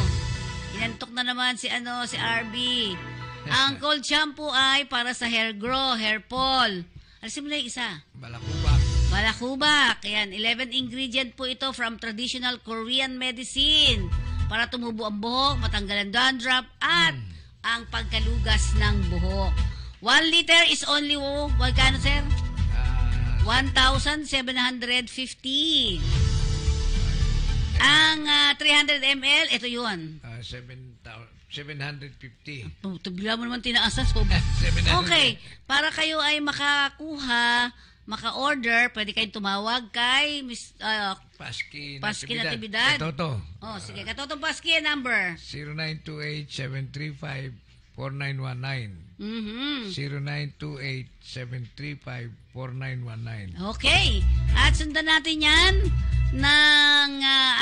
Inantok na naman si RB. Ang cold shampoo ay para sa hair grow, hair fall. Alisin mo na isa. Balakubak. Yan. 11 ingredient po ito from traditional Korean medicine. Para tumubo ang buhok, matanggal ang dandruff, at ang pagkalugas ng buhok. 1 liter is only, magkano, sir? 1,750. Ang 300 ml, ito yun. 750. Bigla mo naman tinaasas ko. Okay, para kayo ay maka-order, pwede kayong tumawag kay Paski Natividad. Katoto. Sige. Katoto Paski, number? 0928-735-4919. 0928-735-4919. Okay. At sundan natin yan ng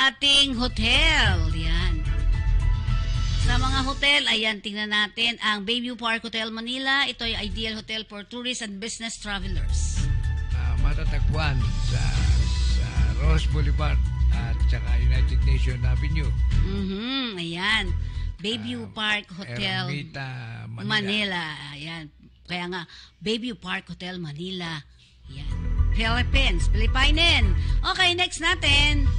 ating hotel. Yan. Sa mga hotel, ayan, tingnan natin ang Bayview Park Hotel Manila. Ito ay ideal hotel for tourists and business travelers. Matatagpuan sa Ross Boulevard at saka United Nation Avenue. Ayan. Bayview Park Hotel Ermita, Manila. Ayan. Kaya nga, Bayview Park Hotel Manila. Ayan. Philippines. Pilipinen. Okay, next natin.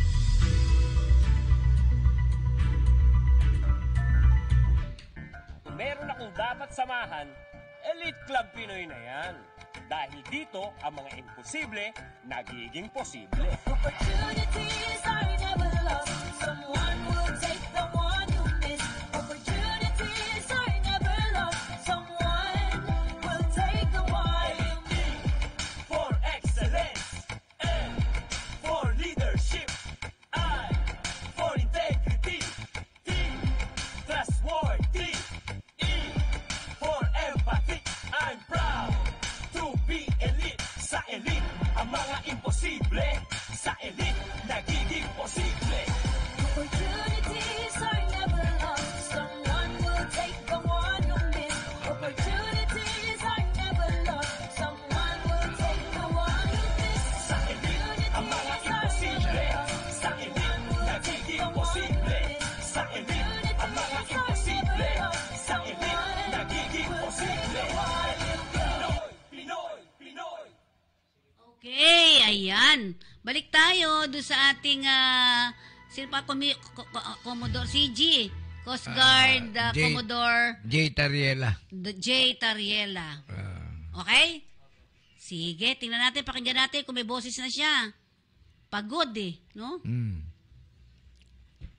Kung meron akong dapat samahan, Elite Club Pinoy na yan. Dahil dito, ang mga imposible, nagiging posible. Opportunities are never lost. Someone will take the one you miss. Opportunities are never lost. Someone will take the one you miss. For excellence and for leadership, I for integrity, T trustworthy, E for empathy. I'm proud to be elite. Sa elite, ang mga imposible. Sa elite, nagiging posible. Opportunities are never lost. Someone will take the one you miss. Opportunities are never lost. Someone will take the one you miss. Sa elite, ang mga imposible. Sa elite, nagiging posible. Sa elite, ang mga imposible. Sa elite, nagiging posible. Pinoy, Pinoy, Pinoy. Okay, ayan. Balik tayo doon sa ating sino pa Commodore CG, Coast Guard, Commodore J. Tariela. J. Tariela. Okay? Sige, tingnan natin, pakinggan natin kung may boses na siya. Pagod no?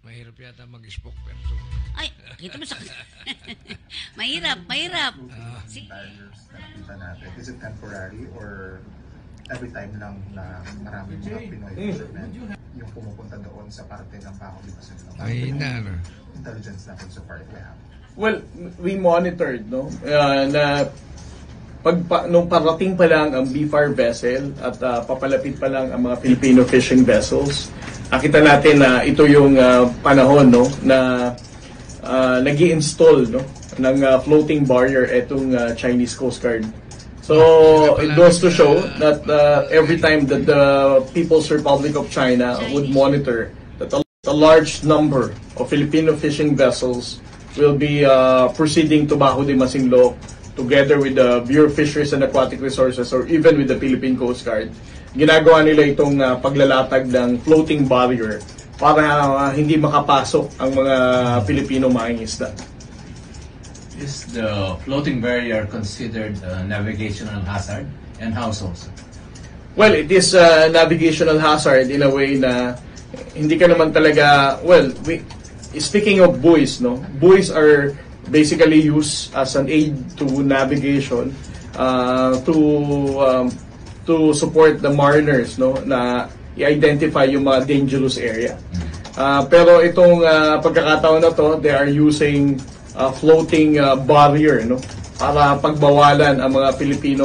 Mahirap yata mag-spoke pero Ay, kita mo sa... mahirap. Barriers na nakita natin, is it temporary or every time lang na maraming mga Pinoy fishermen yung pumupunta doon sa parte ng Baho de Masinloc? Intelligence natin so far if we have. Well, we monitored, no? Na nung parating pa lang ang BFAR vessel at papalapit pa lang ang mga Filipino fishing vessels, nakita natin na ito yung panahon, no, na nag-i-install, no, ng floating barrier itong Chinese Coast Guard. So it goes to show that every time that the People's Republic of China would monitor that a large number of Filipino fishing vessels will be proceeding to Baho de Masinloc together with the Bureau of Fisheries and Aquatic Resources or even with the Philippine Coast Guard. Ginagawa nila itong paglalatag ng floating barrier para hindi makapasok ang mga Pilipino mangingisda. Is the floating barrier considered a navigational hazard, and how so? Well, it is a navigational hazard in a way na hindi ka naman talaga, speaking of buoys, no? Buoys are basically used as an aid to navigation to support the mariners, no, na i-identify yung mga dangerous area. Pero itong pagkakataon na to, they are using floating barrier, no, para pagbawalan ang mga Filipino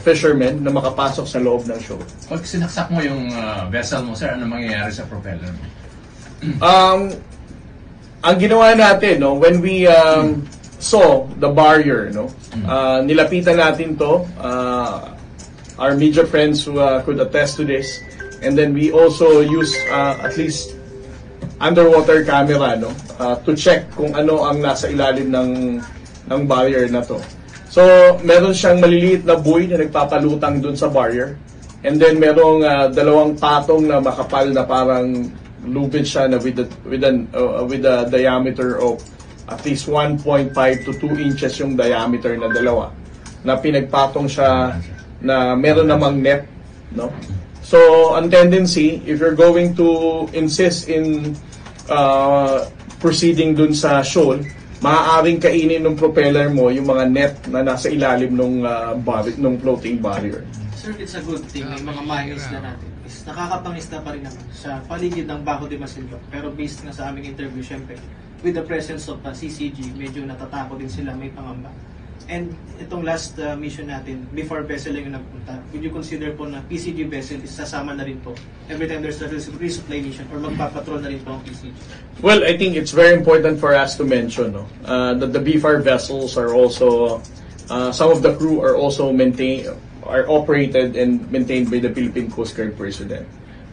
fishermen na makapasok sa loob ng shoal. Pag sinaksak mo yung vessel mo, sir, ano mangyayari sa propeller mo? Ang ginawa natin, no, when we saw the barrier, no, nilapitan natin to, our media friends who could attest to this, and then we also use at least underwater camera, no, to check kung ano ang nasa ilalim ng barrier na to. So meron siyang maliliit na buoy na nagpapalutang dun sa barrier, and then merong dalawang patong na makapal na parang lubid siya na with a diameter of at least 1.5 to 2 inches yung diameter na dalawa, na pinagpatong siya na meron namang net, no. So ang tendency, if you're going to insist in proceeding dun sa shoal, maaaring kainin ng propeller mo yung mga net na nasa ilalim ng floating barrier. Sir, it's a good thing. May mga mangingisda natin. Nakakapangisda pa rin naman sa paligid ng Baho de Masinloc. Pero based nga sa aming interview, syempre, with the presence of CCG, medyo natatakot din sila, may pangamba. And itong last mission natin, before vessel lang yung nagpunta, would you consider po na PCG vessel is sasama na rin po every time there's a resupply mission or magpapatrol na rin po ang PCG? Well, I think it's very important for us to mention that the BFAR vessels are also, some of the crew are also operated and maintained by the Philippine Coast Guard personnel.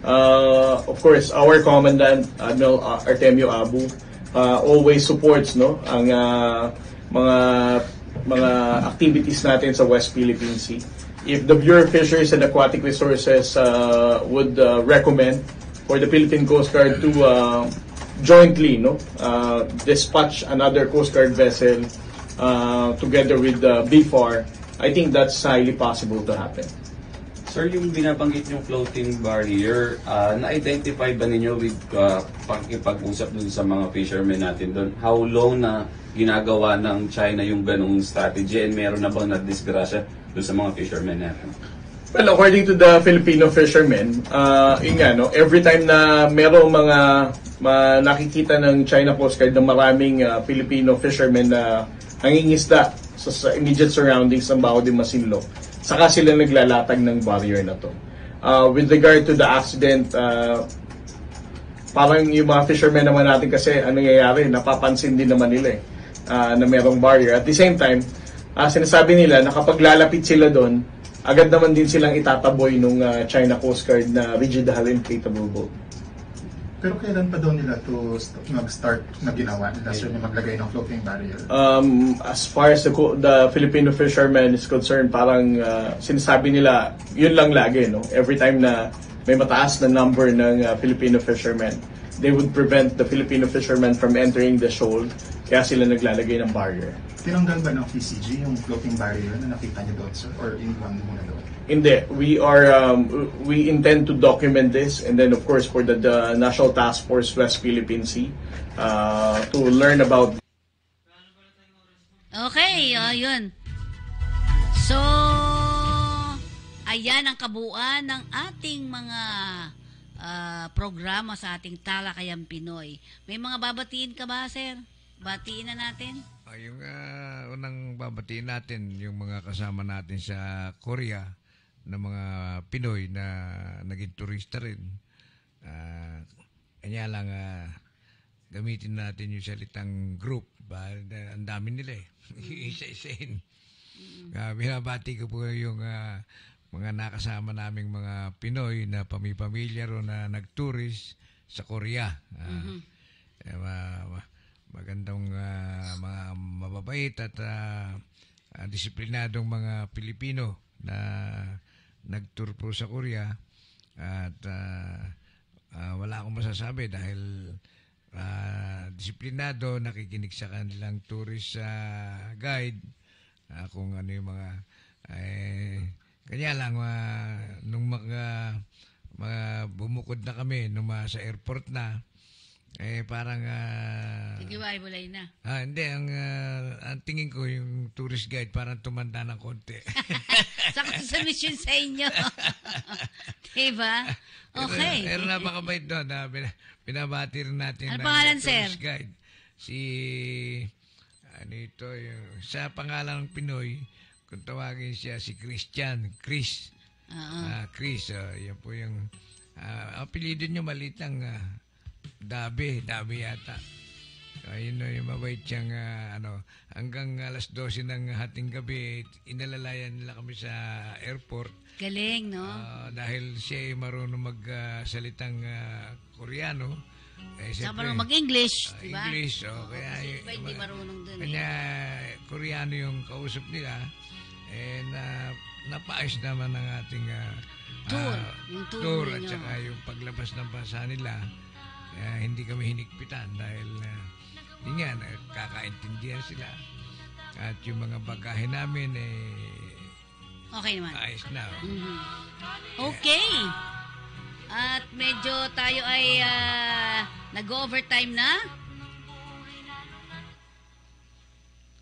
Of course, our commandant, Admiral Artemio Abu, always supports ang mga activities natin sa West Philippine Sea. If the Bureau of Fisheries and Aquatic Resources would recommend for the Philippine Coast Guard to jointly dispatch another Coast Guard vessel together with BFAR, I think that's highly possible to happen. Sir, yung binabanggit yung floating barrier, na-identify ba ninyo with pag-usap dun sa mga fishermen natin doon? How long na ginagawa ng China yung ganong strategy and meron na bang nadisgrasya dun sa mga fishermen natin? Well, according to the Filipino fishermen, every time na merong mga nakikita ng China Coast Guard na maraming Filipino fishermen na nangingisda sa immediate surroundings ng Baho de Masinloc, saka sila naglalatag ng barrier na to. With regard to the accident, parang yung mga fishermen naman natin kasi nangyayari, napapansin din naman nila na merong barrier. At the same time, sinasabi nila na kapag lalapit sila doon, agad naman din silang itataboy nung China Coast Guard na rigid hull inflatable boat. Pero kailan pa daw nila to mag-start na ginawa nila so na maglagay ng floating barrier? As far as the Filipino fishermen is concerned, parang sinasabi nila, yun lang lagi, every time na may mataas na number ng Filipino fishermen, they would prevent the Filipino fishermen from entering the shoal, kaya sila naglalagay ng barrier. Tinanggal ba ng PCG yung floating barrier na nakita niyo doon, sir? Or iniwan muna doon? Hindi. We intend to document this, and then of course for the National Task Force West Philippine Sea to learn about. Okay, yun. So, ayan ang kabuuan ng ating mga programa sa ating Talakayang Pinoy. May mga babatiin ka ba, sir? Batiin na natin. Yung unang babatiin natin, yung mga kasama natin sa Korea, na mga Pinoy na naging turista rin. Kanya lang gamitin natin yung salitang group. Ang dami nila isa-isain. Binabati ko po yung mga nakasama naming mga Pinoy na pamilya ro na nag-tourist sa Korea. Magandang mga mababait at disiplinadong mga Pilipino na nag-tour po sa Korea at wala akong masasabi dahil disiplinado, nakikinig sa kanilang tourist guide kung ano yung mga kanya lang nung mga bumukod na kami nung sa airport na parang Nagiwalay na. Hindi, ang tingin ko yung tourist guide parang tumanda ng konti. Sakto sa mission sa inyo. Diba? Okay. Pero napakabait doon. Binabati rin natin ano pangalan, tourist sir? Guide. Sa pangalan ng Pinoy, kung tawagin siya si Christian, Chris. Chris, yan po yung apelido niyo maliit lang. Dabi yata. Ayun yung mabait siyang hanggang alas 12 ng hating gabi, inalalayan nila kami sa airport. Galing, no? Dahil siya ay marunong magsalitang Koreano. Saka marunong mag-English, diba? English, kaya hindi marunong dun kanya Koreano yung kausap nila. Napaayos naman ang ating tour at saka yung paglabas ng bansa nila. Hindi kami hinikpitan dahil kakaintindihan sila at yung mga bagahe namin okay naman, ayos na. Okay, at medyo tayo ay nag-overtime na.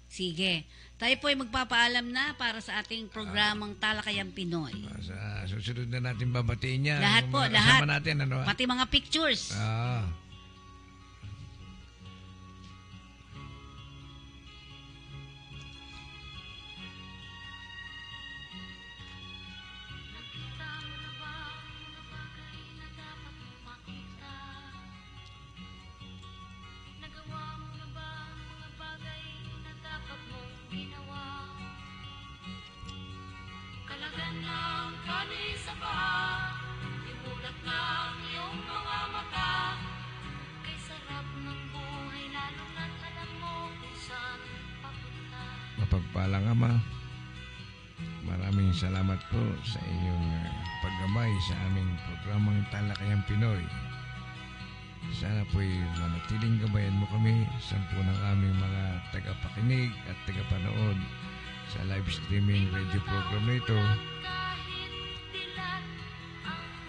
Sige, tayo po ay magpapaalam na para sa ating programang Talakayang Pinoy. Sa susunod na natin babatiin niya. Lahat po, lahat. Natin, pati mga pictures. mapagpalang Ama, maraming salamat po sa inyong paggabay sa aming programang Talakayang Pinoy. Sana po'y manatiling gabayan mo kami sa ng aming mga tagapakinig at tagapanood sa live streaming radio program na ito.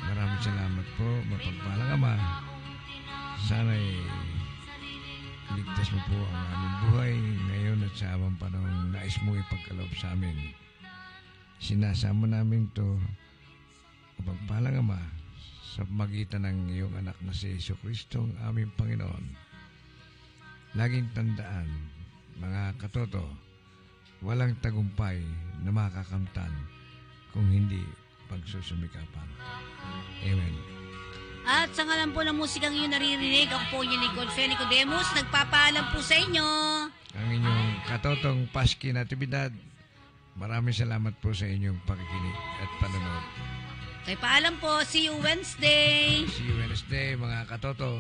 Maraming salamat po, mapagpalang Ama. Sana'y ligtas mo po ang aming buhay ngayon at sa amang panahon nais mong ipagkaloob sa amin. Sinasama namin ito, mapagpalang Ama, sa magitan ng iyong anak na si Jesucristo ang aming Panginoon. Laging tandaan, mga katoto, walang tagumpay na makakamtan kung hindi pagsusumikapan. Amen. At sa ngalan po ng musikang iyon naririnig, ako po yung Nicole Fe Nicodemus, nagpapaalam po sa inyo. Ang inyong katotong Paski Natividad, maraming salamat po sa inyong pakikinig at panonood. Kay paalam po, see you Wednesday. See you Wednesday, mga katoto.